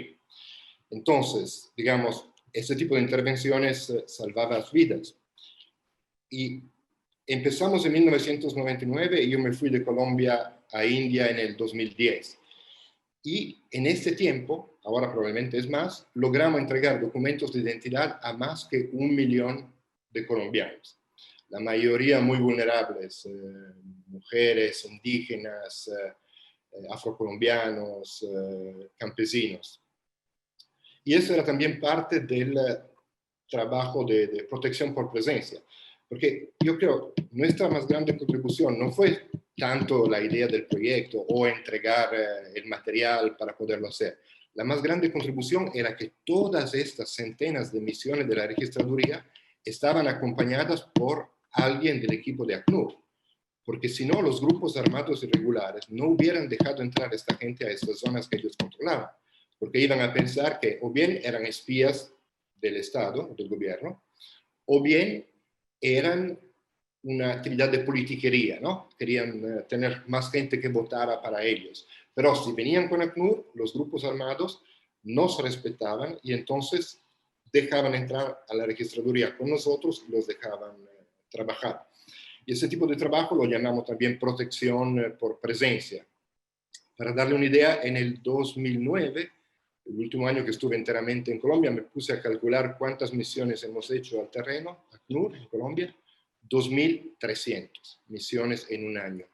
S4: Entonces, digamos, este tipo de intervenciones salvaban vidas. Y empezamos en 1999 y yo me fui de Colombia a India en el 2010. Y en este tiempo, ahora probablemente es más, logramos entregar documentos de identidad a más que 1 millón de colombianos. La mayoría muy vulnerables, mujeres, indígenas, afrocolombianos, campesinos. Y eso era también parte del trabajo de protección por presencia. Porque yo creo que nuestra más grande contribución no fue tanto la idea del proyecto o entregar el material para poderlo hacer. La más grande contribución era que todas estas centenas de misiones de la registraduría estaban acompañadas por alguien del equipo de ACNUR. Porque si no, los grupos armados irregulares no hubieran dejado entrar a esta gente a estas zonas que ellos controlaban. Porque iban a pensar que o bien eran espías del Estado, del gobierno, o bien eran una actividad de politiquería, ¿no? Querían tener más gente que votara para ellos. Pero si venían con ACNUR, los grupos armados no se respetaban y entonces dejaban entrar a la registraduría con nosotros y los dejaban trabajar. Y ese tipo de trabajo lo llamamos también protección por presencia. Para darle una idea, en el 2009, el último año que estuve enteramente en Colombia, me puse a calcular cuántas misiones hemos hecho al terreno, ACNUR, en Colombia. 2.300 misiones en un año.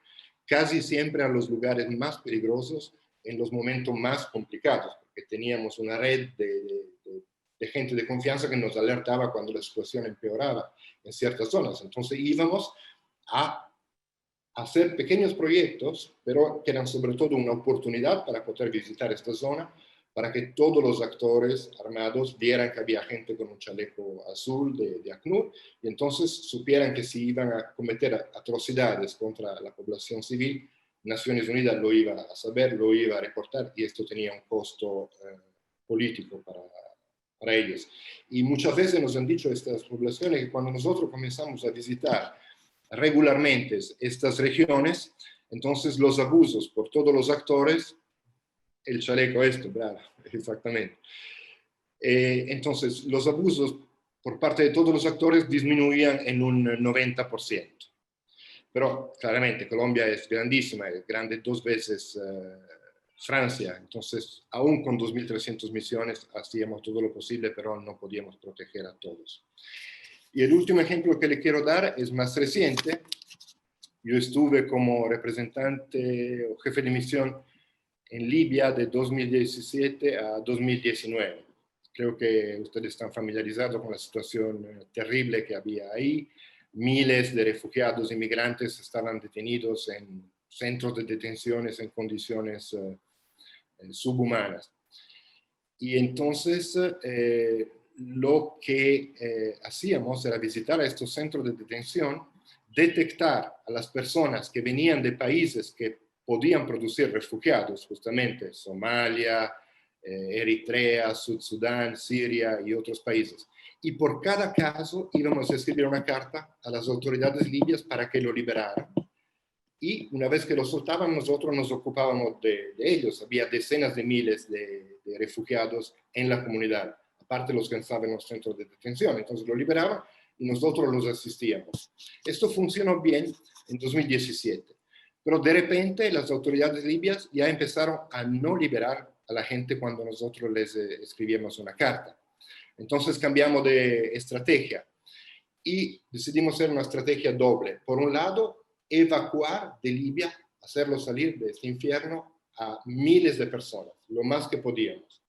S4: Casi siempre a los lugares más peligrosos, en los momentos más complicados, porque teníamos una red de gente de confianza que nos alertaba cuando la situación empeoraba en ciertas zonas. Entonces íbamos a hacer pequeños proyectos, pero que eran sobre todo una oportunidad para poder visitar esta zona, para que todos los actores armados vieran que había gente con un chaleco azul de ACNUR y entonces supieran que si iban a cometer atrocidades contra la población civil, Naciones Unidas lo iba a saber, lo iba a reportar y esto tenía un costo político para ellos. Y muchas veces nos han dicho estas poblaciones que cuando nosotros comenzamos a visitar regularmente estas regiones, entonces los abusos por todos los actores, el chaleco esto, bravo, exactamente. Entonces los abusos por parte de todos los actores disminuían en un 90%. Pero claramente Colombia es grandísima, es grande 2 veces Francia, entonces aún con 2.300 misiones hacíamos todo lo posible, pero no podíamos proteger a todos. Y el último ejemplo que le quiero dar es más reciente. Yo estuve como representante o jefe de misión en Libia de 2017 a 2019. Creo que ustedes están familiarizados con la situación terrible que había ahí. Miles de refugiados y migrantes estaban detenidos en centros de detenciones en condiciones subhumanas. Y entonces lo que hacíamos era visitar a estos centros de detención, detectar a las personas que venían de países que podían producir refugiados, justamente Somalia, Eritrea, Sudán, Siria y otros países. Y por cada caso íbamos a escribir una carta a las autoridades libias para que lo liberaran. Y una vez que lo soltaban, nosotros nos ocupábamos de ellos. Había decenas de miles de refugiados en la comunidad, aparte de los que estaban en los centros de detención. Entonces lo liberaban y nosotros los asistíamos. Esto funcionó bien en 2017. Pero de repente las autoridades libias ya empezaron a no liberar a la gente cuando nosotros les escribíamos una carta. Entonces cambiamos de estrategia y decidimos hacer una estrategia doble. Por un lado, evacuar de Libia, hacerlo salir de este infierno a miles de personas, lo más que podíamos.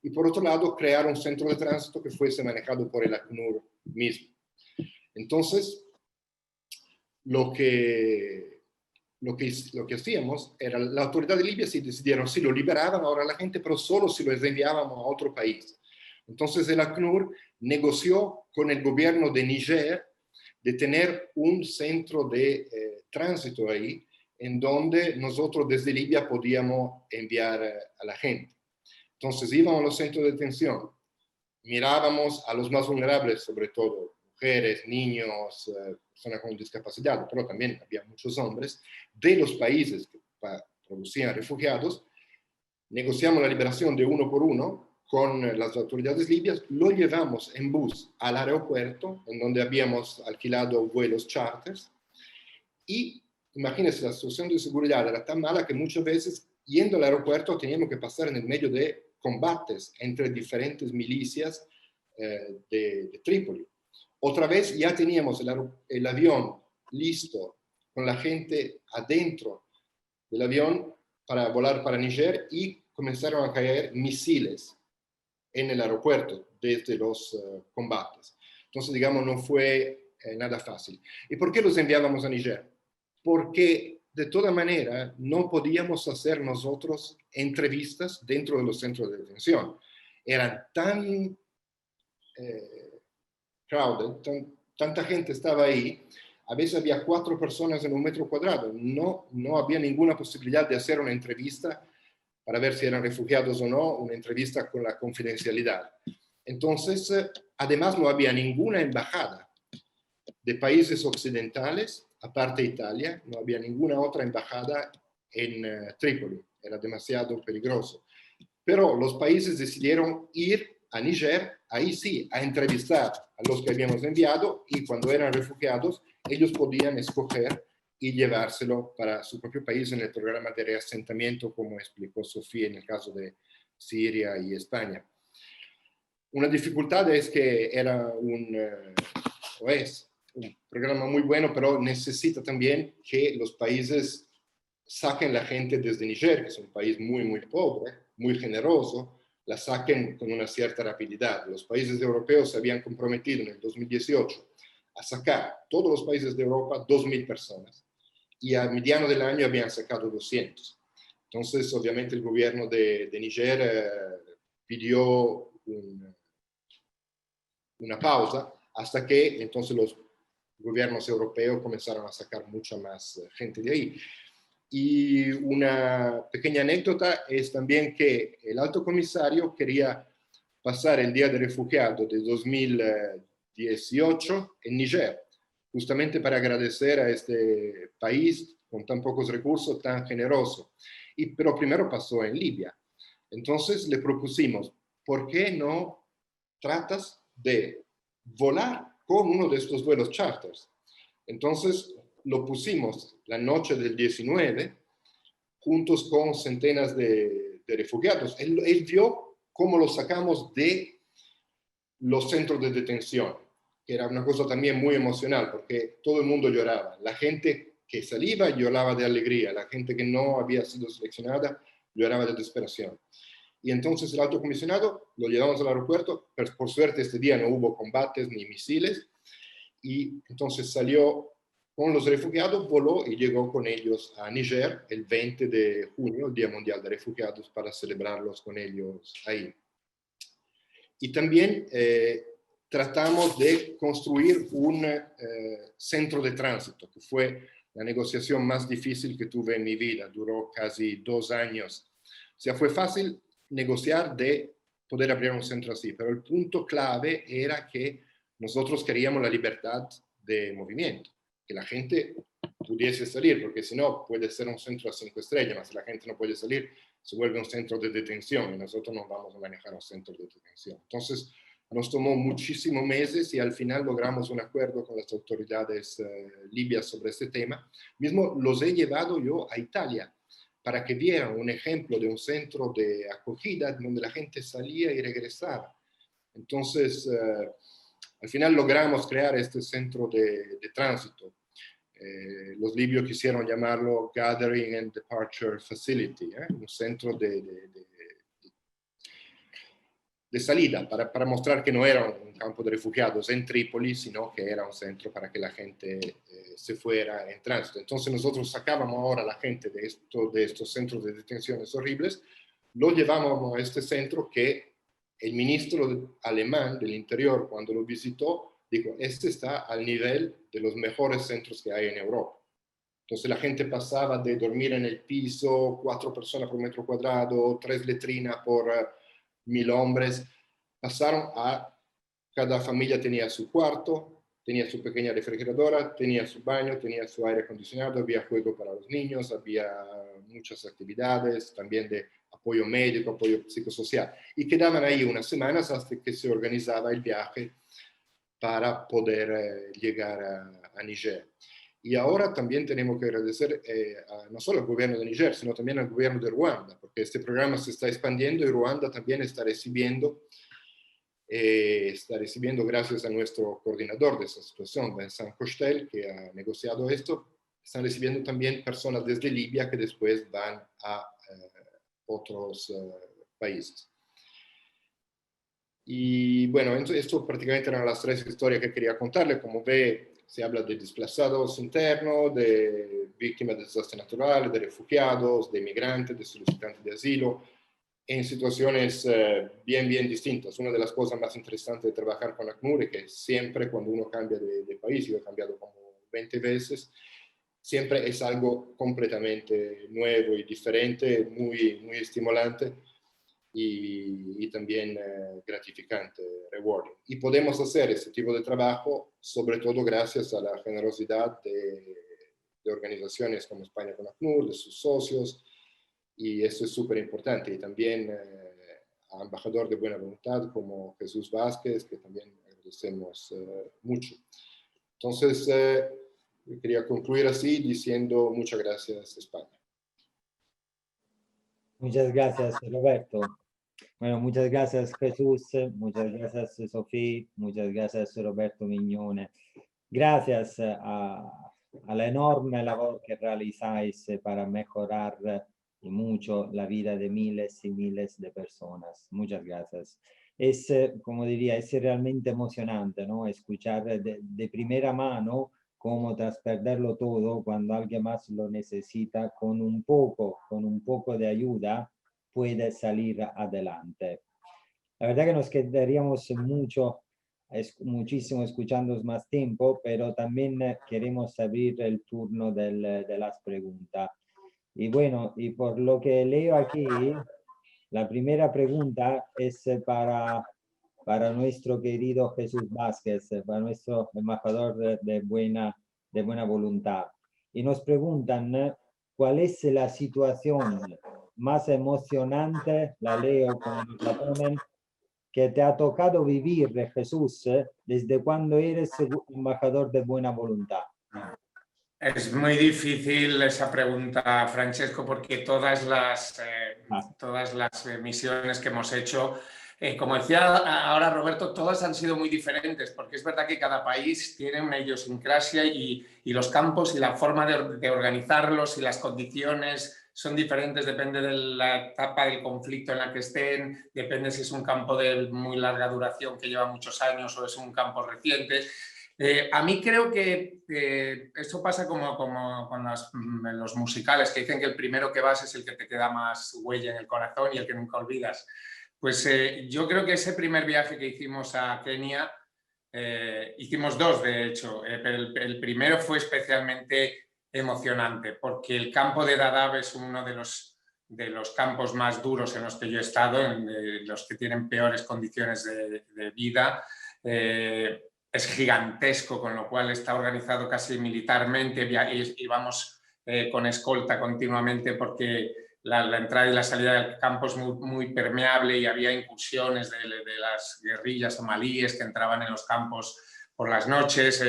S4: Y por otro lado, crear un centro de tránsito que fuese manejado por el ACNUR mismo. Entonces, lo que hacíamos era, la autoridad de Libia sí decidieron, sí lo liberaban ahora la gente, pero solo si lo enviábamos a otro país. Entonces el ACNUR negoció con el gobierno de Níger de tener un centro de tránsito ahí, en donde nosotros desde Libia podíamos enviar a la gente. Entonces íbamos a los centros de detención, mirábamos a los más vulnerables, sobre todo mujeres, niños, personas con discapacidad, pero también había muchos hombres, de los países que producían refugiados, negociamos la liberación de uno por uno con las autoridades libias, lo llevamos en bus al aeropuerto, en donde habíamos alquilado vuelos charters, y imagínense, la situación de seguridad era tan mala que muchas veces, yendo al aeropuerto, teníamos que pasar en el medio de combates entre diferentes milicias de Trípoli. Otra vez ya teníamos el avión listo, con la gente adentro del avión para volar para Níger, y comenzaron a caer misiles en el aeropuerto desde los combates. Entonces, digamos, no fue nada fácil. ¿Y por qué los enviábamos a Níger? Porque de toda manera no podíamos hacer nosotros entrevistas dentro de los centros de detención. Eran tan crowded, tanta gente estaba ahí, a veces había 4 personas en un metro cuadrado. No había ninguna posibilidad de hacer una entrevista para ver si eran refugiados o no, una entrevista con la confidencialidad. Entonces, además no había ninguna embajada de países occidentales, aparte de Italia, no había ninguna otra embajada en Trípoli, era demasiado peligroso. Pero los países decidieron ir a Níger, ahí sí, a entrevistar a los que habíamos enviado, y cuando eran refugiados, ellos podían escoger y llevárselo para su propio país en el programa de reasentamiento, como explicó Sofía en el caso de Siria y España. Una dificultad es que era o es un programa muy bueno, pero necesita también que los países saquen la gente desde Níger, que es un país muy, muy pobre, muy generoso, la saquen con una cierta rapidez. Los países europeos se habían comprometido en el 2018 a sacar, todos los países de Europa, 2.000 personas, y a mediano del año habían sacado 200. Entonces, obviamente, el gobierno de Níger pidió una pausa hasta que entonces los gobiernos europeos comenzaron a sacar mucha más gente de ahí. Y una pequeña anécdota es también que el alto comisario quería pasar el Día del Refugiado de 2018 en Níger, justamente para agradecer a este país con tan pocos recursos, tan generoso. Pero primero pasó en Libia. Entonces le propusimos, ¿por qué no tratas de volar con uno de estos vuelos charters? Entonces lo pusimos la noche del 19, juntos con centenas de refugiados. Él vio cómo los sacamos de los centros de detención, que era una cosa también muy emocional, porque todo el mundo lloraba. La gente que salía lloraba de alegría, la gente que no había sido seleccionada lloraba de desesperación. Y entonces el alto comisionado lo llevamos al aeropuerto, pero por suerte este día no hubo combates ni misiles, y entonces salió con los refugiados, voló y llegó con ellos a Níger el 20 de junio, el Día Mundial de Refugiados, para celebrarlos con ellos ahí. Y también tratamos de construir un centro de tránsito, que fue la negociación más difícil que tuve en mi vida, duró casi 2 años. O sea, fue fácil negociar de poder abrir un centro así, pero el punto clave era que nosotros queríamos la libertad de movimiento, que la gente pudiese salir, porque si no puede ser un centro a 5 estrellas, pero si la gente no puede salir, se vuelve un centro de detención y nosotros no vamos a manejar un centro de detención. Entonces, nos tomó muchísimos meses y al final logramos un acuerdo con las autoridades libias sobre este tema. Mismo los he llevado yo a Italia para que vieran un ejemplo de un centro de acogida donde la gente salía y regresaba. Entonces, al final logramos crear este centro de tránsito. Los libios quisieron llamarlo Gathering and Departure Facility, un centro de salida para mostrar que no era un campo de refugiados en Trípoli, sino que era un centro para que la gente se fuera en tránsito. Entonces nosotros sacábamos ahora a la gente de estos centros de detenciones horribles, lo llevábamos a este centro que el ministro alemán del Interior, cuando lo visitó, dijo, este está al nivel de los mejores centros que hay en Europa. Entonces la gente pasaba de dormir en el piso, 4 personas por metro cuadrado, 3 letrinas por 1.000 hombres, pasaron a, cada familia tenía su cuarto, tenía su pequeña refrigeradora, tenía su baño, tenía su aire acondicionado, había juego para los niños, había muchas actividades, también de apoyo médico, apoyo psicosocial. Y quedaban ahí unas semanas hasta que se organizaba el viaje para poder llegar a Níger. Y ahora también tenemos que agradecer no solo al gobierno de Níger, sino también al gobierno de Ruanda, porque este programa se está expandiendo y Ruanda también está recibiendo gracias a nuestro coordinador de esa situación, Vincent Cochetel, que ha negociado esto, están recibiendo también personas desde Libia que después van a otros países. Y bueno, esto prácticamente eran las 3 historias que quería contarle. Como ve, se habla de desplazados internos, de víctimas de desastres naturales, de refugiados, de migrantes, de solicitantes de asilo, en situaciones bien distintas. Una de las cosas más interesantes de trabajar con ACNUR es que siempre cuando uno cambia de país, yo he cambiado como 20 veces, siempre es algo completamente nuevo y diferente, muy estimulante. y también gratificante, rewarding. Y podemos hacer este tipo de trabajo sobre todo gracias a la generosidad de organizaciones como España con ACNUR, de sus socios, y eso es súper importante. Y también a embajador de buena voluntad como Jesús Vázquez, que también agradecemos mucho. Entonces, quería concluir así diciendo muchas gracias, España.
S2: Muchas gracias, Roberto. Bueno, muchas gracias, Jesús. Muchas gracias, Sofía. Muchas gracias, Roberto Mignone. Gracias a la enorme labor que realizáis para mejorar y mucho la vida de miles y miles de personas. Muchas gracias. Es, como diría, es realmente emocionante, ¿no? Escuchar de primera mano cómo tras perderlo todo, cuando alguien más lo necesita, con un poco de ayuda, puede salir adelante. La verdad que nos quedaríamos muchísimo escuchando más tiempo, pero también queremos abrir el turno de las preguntas. Y bueno, y por lo que leo aquí, la primera pregunta es para nuestro querido Jesús Vázquez, para nuestro embajador de buena voluntad. Y nos preguntan cuál es la situación más emocionante, la leo como nos la ponen, que te ha tocado vivir, Jesús, desde cuando eres embajador de buena voluntad.
S1: Es muy difícil esa pregunta, Francesco, porque todas las misiones que hemos hecho, como decía ahora Roberto, todas han sido muy diferentes, porque es verdad que cada país tiene una idiosincrasia y los campos y la forma de organizarlos y las condiciones son diferentes, depende de la etapa del conflicto en la que estén, depende si es un campo de muy larga duración que lleva muchos años o es un campo reciente. A mí creo que esto pasa como con los musicales, que dicen que el primero que vas es el que te queda más huella en el corazón y el que nunca olvidas. Pues yo creo que ese primer viaje que hicimos a Kenia, hicimos dos de hecho, pero el primero fue especialmente emocionante porque el campo de Dadaab es uno de los campos más duros en los que yo he estado, en los que tienen peores condiciones de vida. Es gigantesco, con lo cual está organizado casi militarmente, íbamos con escolta continuamente porque la entrada y la salida del campo es muy permeable y había incursiones de las guerrillas somalíes que entraban en los campos por las noches.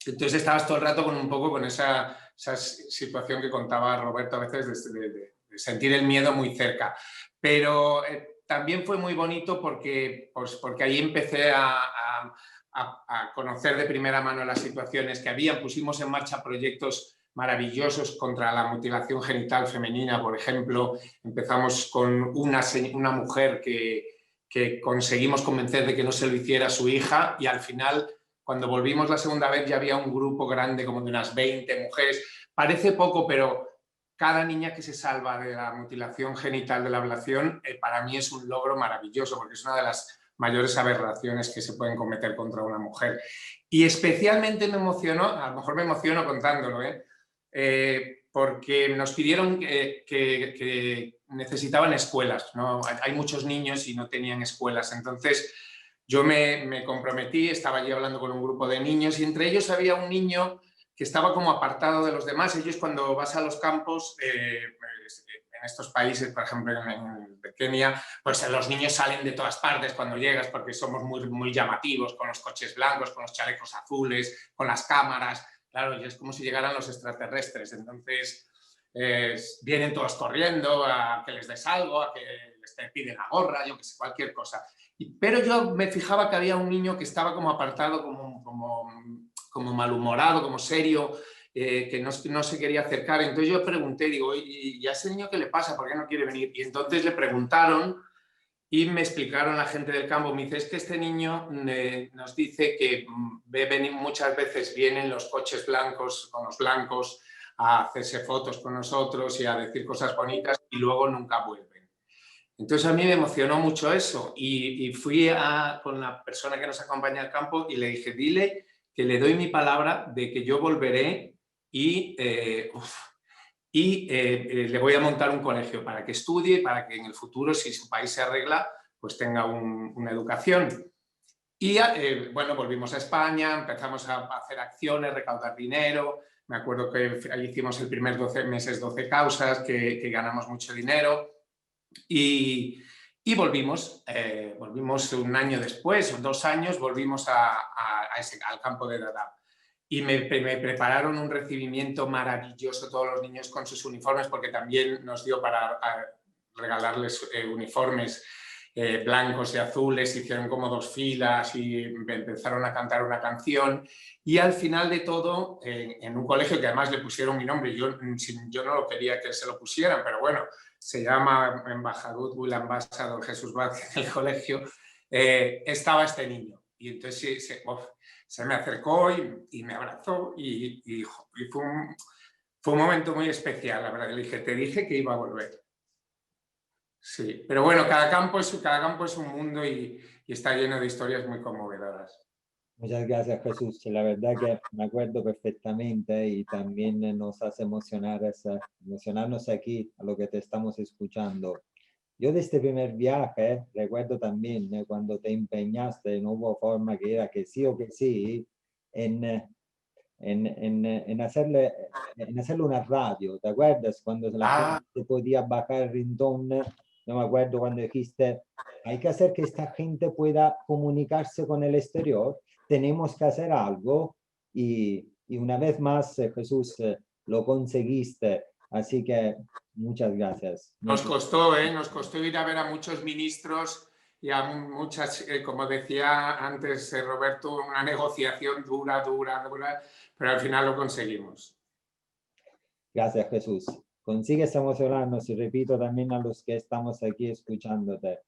S1: Entonces estabas todo el rato un poco con esa situación que contaba Roberto a veces de sentir el miedo muy cerca. Pero también fue muy bonito porque ahí empecé a conocer de primera mano las situaciones que había. Pusimos en marcha proyectos maravillosos contra la mutilación genital femenina, por ejemplo. Empezamos con una mujer que conseguimos convencer de que no se lo hiciera a su hija y al final, cuando volvimos la segunda vez, ya había un grupo grande como de unas 20 mujeres. Parece poco, pero cada niña que se salva de la mutilación genital de la ablación para mí es un logro maravilloso porque es una de las mayores aberraciones que se pueden cometer contra una mujer. Y especialmente me emocionó, a lo mejor me emociono contándolo, porque nos pidieron que necesitaban escuelas, ¿no? Hay muchos niños y no tenían escuelas, entonces yo me comprometí, estaba allí hablando con un grupo de niños y entre ellos había un niño que estaba como apartado de los demás. Ellos cuando vas a los campos, en estos países, por ejemplo en Kenia, pues los niños salen de todas partes cuando llegas porque somos muy llamativos, con los coches blancos, con los chalecos azules, con las cámaras. Claro, y es como si llegaran los extraterrestres. Entonces vienen todos corriendo a que les des algo, a que les te piden la gorra, yo que sé, cualquier cosa. Pero yo me fijaba que había un niño que estaba como apartado, como malhumorado, como serio, que no se quería acercar. Entonces yo pregunté, digo, ¿y a ese niño qué le pasa? ¿Por qué no quiere venir? Y entonces le preguntaron y me explicaron la gente del campo. Me dice, es que este niño nos dice que muchas veces vienen los coches blancos con los blancos a hacerse fotos con nosotros y a decir cosas bonitas y luego nunca vuelven. Entonces a mí me emocionó mucho eso y fui con la persona que nos acompaña al campo y le dije, dile que le doy mi palabra de que yo volveré y y le voy a montar un colegio para que estudie, para que en el futuro, si su país se arregla, pues tenga una educación. Y bueno, volvimos a España, empezamos a hacer acciones, recaudar dinero. Me acuerdo que ahí hicimos el primer 12 meses, 12 causas, que ganamos mucho dinero. Y volvimos un año después, o 2 años, volvimos al campo de Dadaab. Y me prepararon un recibimiento maravilloso, todos los niños con sus uniformes, porque también nos dio para regalarles uniformes blancos y azules, hicieron como 2 filas y empezaron a cantar una canción. Y al final de todo, en un colegio que además le pusieron mi nombre, yo no lo quería que se lo pusieran, pero bueno, se llama Embajador Will Ambassador Jesús Vázquez en el colegio, estaba este niño. Y entonces se me acercó y me abrazó y fue un momento muy especial, la verdad. Le dije, te dije que iba a volver. Sí, pero bueno, cada campo es un mundo y está lleno de historias muy conmovedoras.
S2: Muchas gracias, Jesús. La verdad que me acuerdo perfectamente y también nos hace emocionarnos aquí a lo que te estamos escuchando. Yo de este primer viaje recuerdo también cuando te empeñaste, no hubo forma que era que sí o que sí, en hacerle una radio. ¿Te acuerdas? Cuando la gente podía bajar el ringtone, no me acuerdo cuando dijiste, hay que hacer que esta gente pueda comunicarse con el exterior, tenemos que hacer algo y una vez más, Jesús, lo conseguiste. Así que muchas gracias.
S1: Nos costó ir a ver a muchos ministros y a muchas, como decía antes Roberto, una negociación dura, pero al final lo conseguimos.
S2: Gracias, Jesús. Consigues emocionarnos y repito también a los que estamos aquí escuchándote.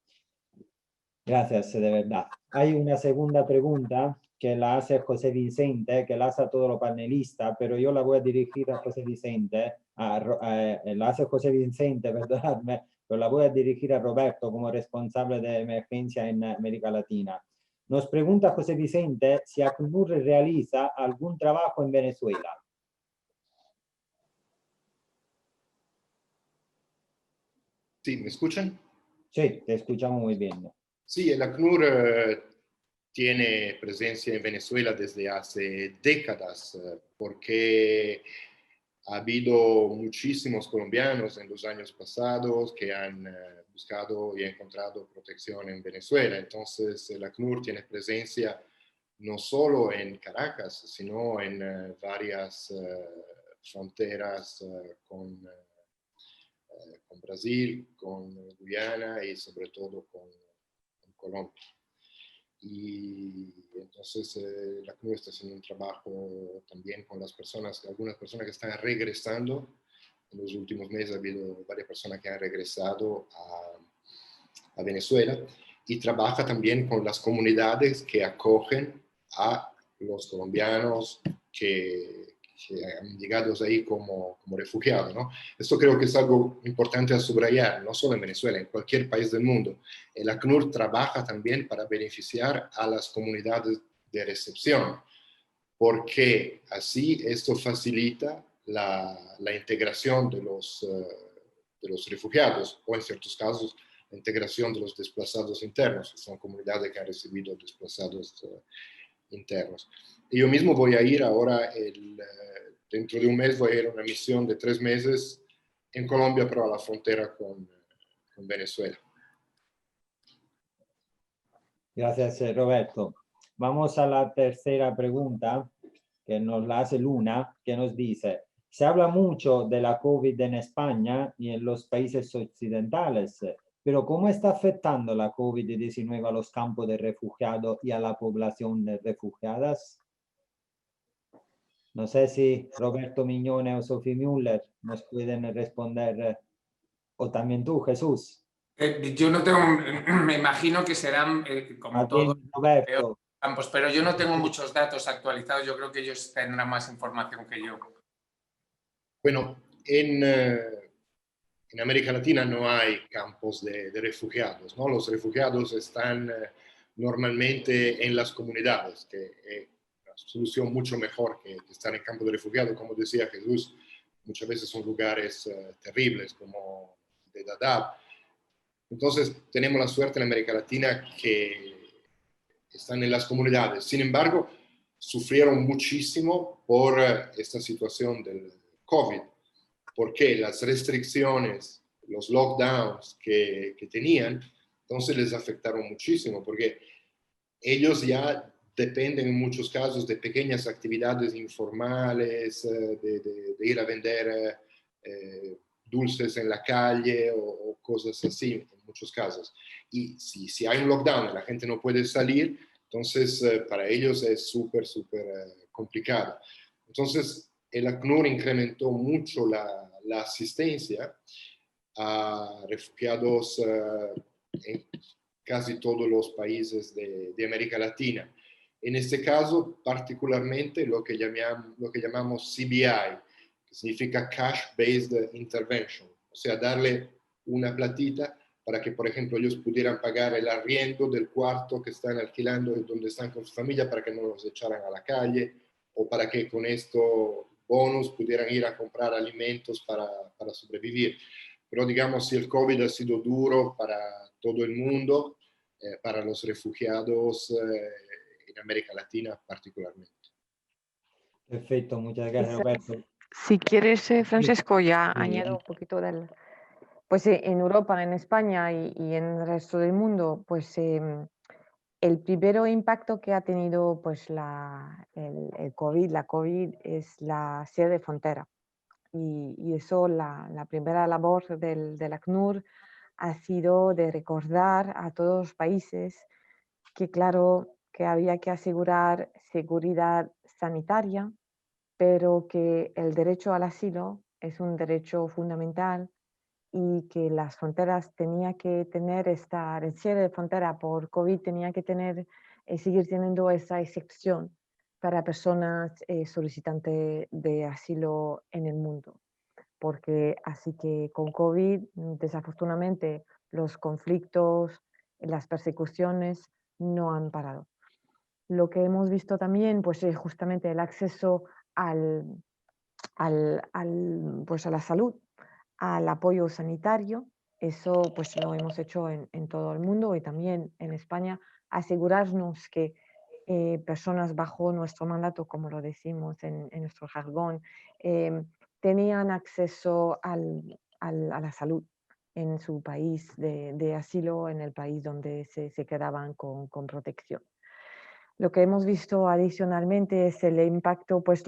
S2: Gracias, de verdad. Hay una segunda pregunta que la hace José Vicente, que la hace a todos los panelistas, pero yo la voy a dirigir a José Vicente, la hace José Vicente, perdonadme, pero la voy a dirigir a Roberto como responsable de emergencia en América Latina. Nos pregunta José Vicente si ACNUR realiza algún trabajo en Venezuela.
S4: Sí, ¿me escuchan?
S2: Sí, te escuchamos muy bien.
S4: Sí, el ACNUR tiene presencia en Venezuela desde hace décadas, porque ha habido muchísimos colombianos en los años pasados que han buscado y encontrado protección en Venezuela. Entonces, el ACNUR tiene presencia no solo en Caracas, sino en varias fronteras con Brasil, con Guyana y sobre todo con Colombia. Y entonces la ACNUR está haciendo un trabajo también con las personas, algunas personas que están regresando. En los últimos meses ha habido varias personas que han regresado a Venezuela y trabaja también con las comunidades que acogen a los colombianos que han llegado ahí como refugiados, ¿no? Esto creo que es algo importante a subrayar, no solo en Venezuela, en cualquier país del mundo. El ACNUR trabaja también para beneficiar a las comunidades de recepción, porque así esto facilita la integración de los refugiados, o en ciertos casos, la integración de los desplazados internos, que son comunidades que han recibido desplazados internos. Y yo mismo voy a ir ahora, dentro de un mes, voy a ir a una misión de 3 meses en Colombia, pero a la frontera con Venezuela.
S2: Gracias, Roberto. Vamos a la tercera pregunta, que nos la hace Luna, que nos dice, se habla mucho de la COVID en España y en los países occidentales, pero ¿cómo está afectando la COVID-19 a los campos de refugiados y a la población de refugiadas? No sé si Roberto Mignone o Sophie Müller nos pueden responder, o también tú, Jesús.
S1: Yo no tengo, me imagino que serán como todos los campos, pero yo no tengo muchos datos actualizados, yo creo que ellos tendrán más información que yo.
S4: Bueno, en América Latina no hay campos de refugiados, ¿no? Los refugiados están normalmente en las comunidades, que es una solución mucho mejor que estar en campo de refugiados. Como decía Jesús, muchas veces son lugares terribles como de Dadaab. Entonces tenemos la suerte en América Latina que están en las comunidades. Sin embargo, sufrieron muchísimo por esta situación del COVID, porque las restricciones, los lockdowns que tenían, entonces les afectaron muchísimo, porque ellos ya dependen en muchos casos de pequeñas actividades informales, de ir a vender dulces en la calle o cosas así, en muchos casos. Y si hay un lockdown y la gente no puede salir, entonces para ellos es súper complicado. Entonces el ACNUR incrementó mucho la asistencia a refugiados en casi todos los países de América Latina. En este caso, particularmente lo que llamamos CBI, que significa Cash Based Intervention, o sea, darle una platita para que, por ejemplo, ellos pudieran pagar el arriendo del cuarto que están alquilando y donde están con su familia para que no los echaran a la calle, o para que con esto bonus pudieran ir a comprar alimentos para sobrevivir. Pero digamos, si el COVID ha sido duro para todo el mundo, para los refugiados en América Latina particularmente.
S2: Perfecto, muchas gracias, Roberto.
S3: Si quieres, Francesco, ya
S2: Sí.
S3: añado un poquito del... Pues en Europa, en España y en el resto del mundo, pues el primero impacto que ha tenido pues el COVID, la COVID, es la cierre de frontera. Y eso, la primera labor del ACNUR ha sido de recordar a todos los países que, claro, que había que asegurar seguridad sanitaria, pero que el derecho al asilo es un derecho fundamental y que las fronteras tenía que tener el cierre de frontera por COVID tenía que seguir teniendo esa excepción para personas solicitantes de asilo en el mundo. Porque así que con COVID, desafortunadamente, los conflictos, las persecuciones no han parado. Lo que hemos visto también, pues es justamente el acceso pues a la salud, al apoyo sanitario. Eso pues lo hemos hecho en todo el mundo y también en España, asegurarnos que personas bajo nuestro mandato, como lo decimos en nuestro jargón, tenían acceso a la salud en su país de asilo, en el país donde se quedaban con protección. Lo que hemos visto adicionalmente es el impacto, pues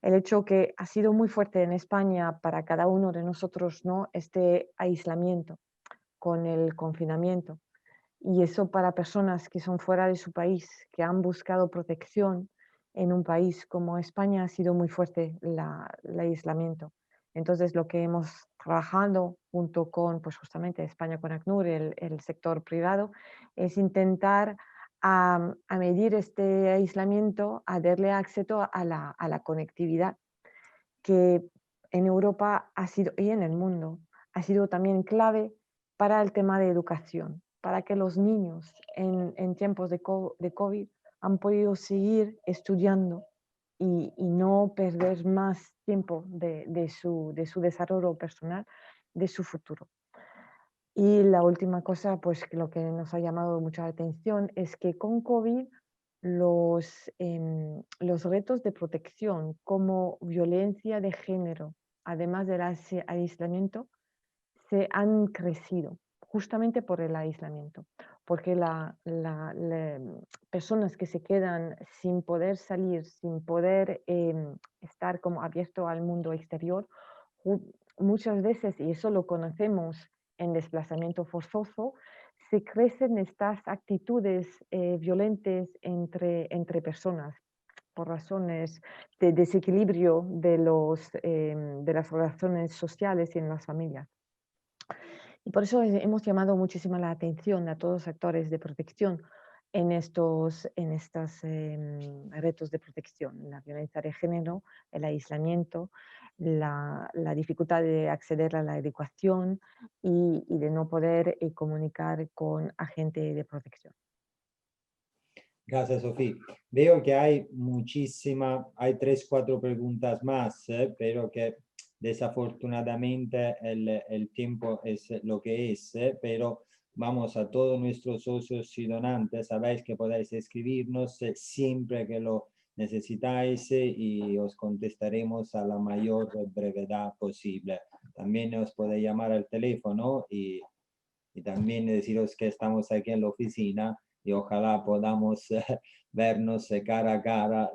S3: el hecho que ha sido muy fuerte en España para cada uno de nosotros, ¿no? Este aislamiento con el confinamiento. Y eso para personas que son fuera de su país, que han buscado protección en un país como España, ha sido muy fuerte el aislamiento. Entonces, lo que hemos trabajado junto con, pues justamente España con ACNUR, el sector privado, es intentar a medir este aislamiento, a darle acceso a la conectividad, que en Europa ha sido, y en el mundo, ha sido también clave para el tema de educación, para que los niños en tiempos de COVID han podido seguir estudiando y no perder más tiempo de su desarrollo personal, de su futuro. Y la última cosa, pues lo que nos ha llamado mucha atención es que con COVID los retos de protección como violencia de género, además del aislamiento, se han crecido justamente por el aislamiento, porque personas que se quedan sin poder salir, sin poder estar como abierto al mundo exterior, muchas veces, y eso lo conocemos en desplazamiento forzoso, se crecen estas actitudes violentas entre personas por razones de desequilibrio de las relaciones sociales y en las familias. Y por eso hemos llamado muchísimo la atención a todos los actores de protección en estos retos de protección, la violencia de género, el aislamiento, la dificultad de acceder a la educación y de no poder comunicar con agentes de protección.
S2: Gracias, Sofía. Veo que hay hay 3, 4 preguntas más, pero que Desafortunadamente el tiempo es lo que es, pero vamos a todos nuestros socios y donantes, sabéis que podéis escribirnos siempre que lo necesitáis y os contestaremos a la mayor brevedad posible. También os podéis llamar al teléfono y también deciros que estamos aquí en la oficina y ojalá podamos vernos cara a cara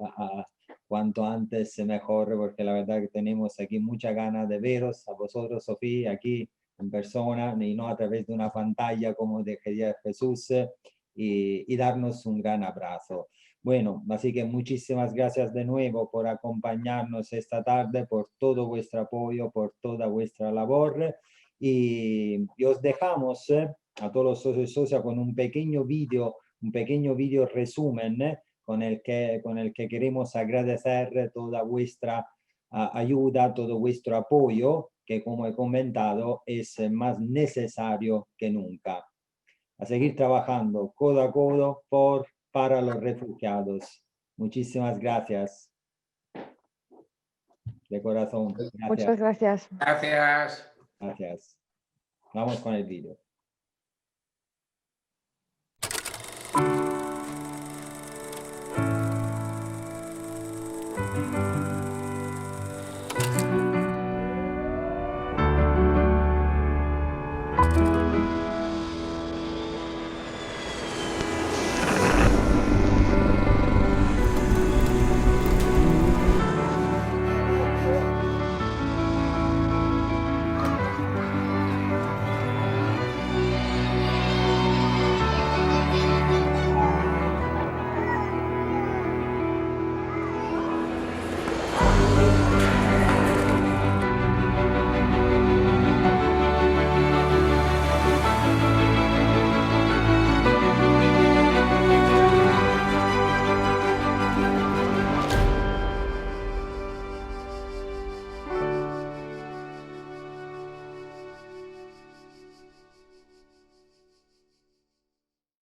S2: cuanto antes mejor, porque la verdad que tenemos aquí mucha ganas de veros a vosotros, Sofía, aquí en persona y no a través de una pantalla como decía Jesús, y darnos un gran abrazo. Bueno, así que muchísimas gracias de nuevo por acompañarnos esta tarde, por todo vuestro apoyo, por toda vuestra labor. Y os dejamos a todos los socios y socias con un pequeño video resumen con el que queremos agradecer toda vuestra ayuda, todo vuestro apoyo, que como he comentado es más necesario que nunca. A seguir trabajando codo a codo para los refugiados. Muchísimas gracias. De corazón. Gracias.
S3: Muchas gracias.
S1: Gracias.
S2: Gracias. Vamos con el vídeo.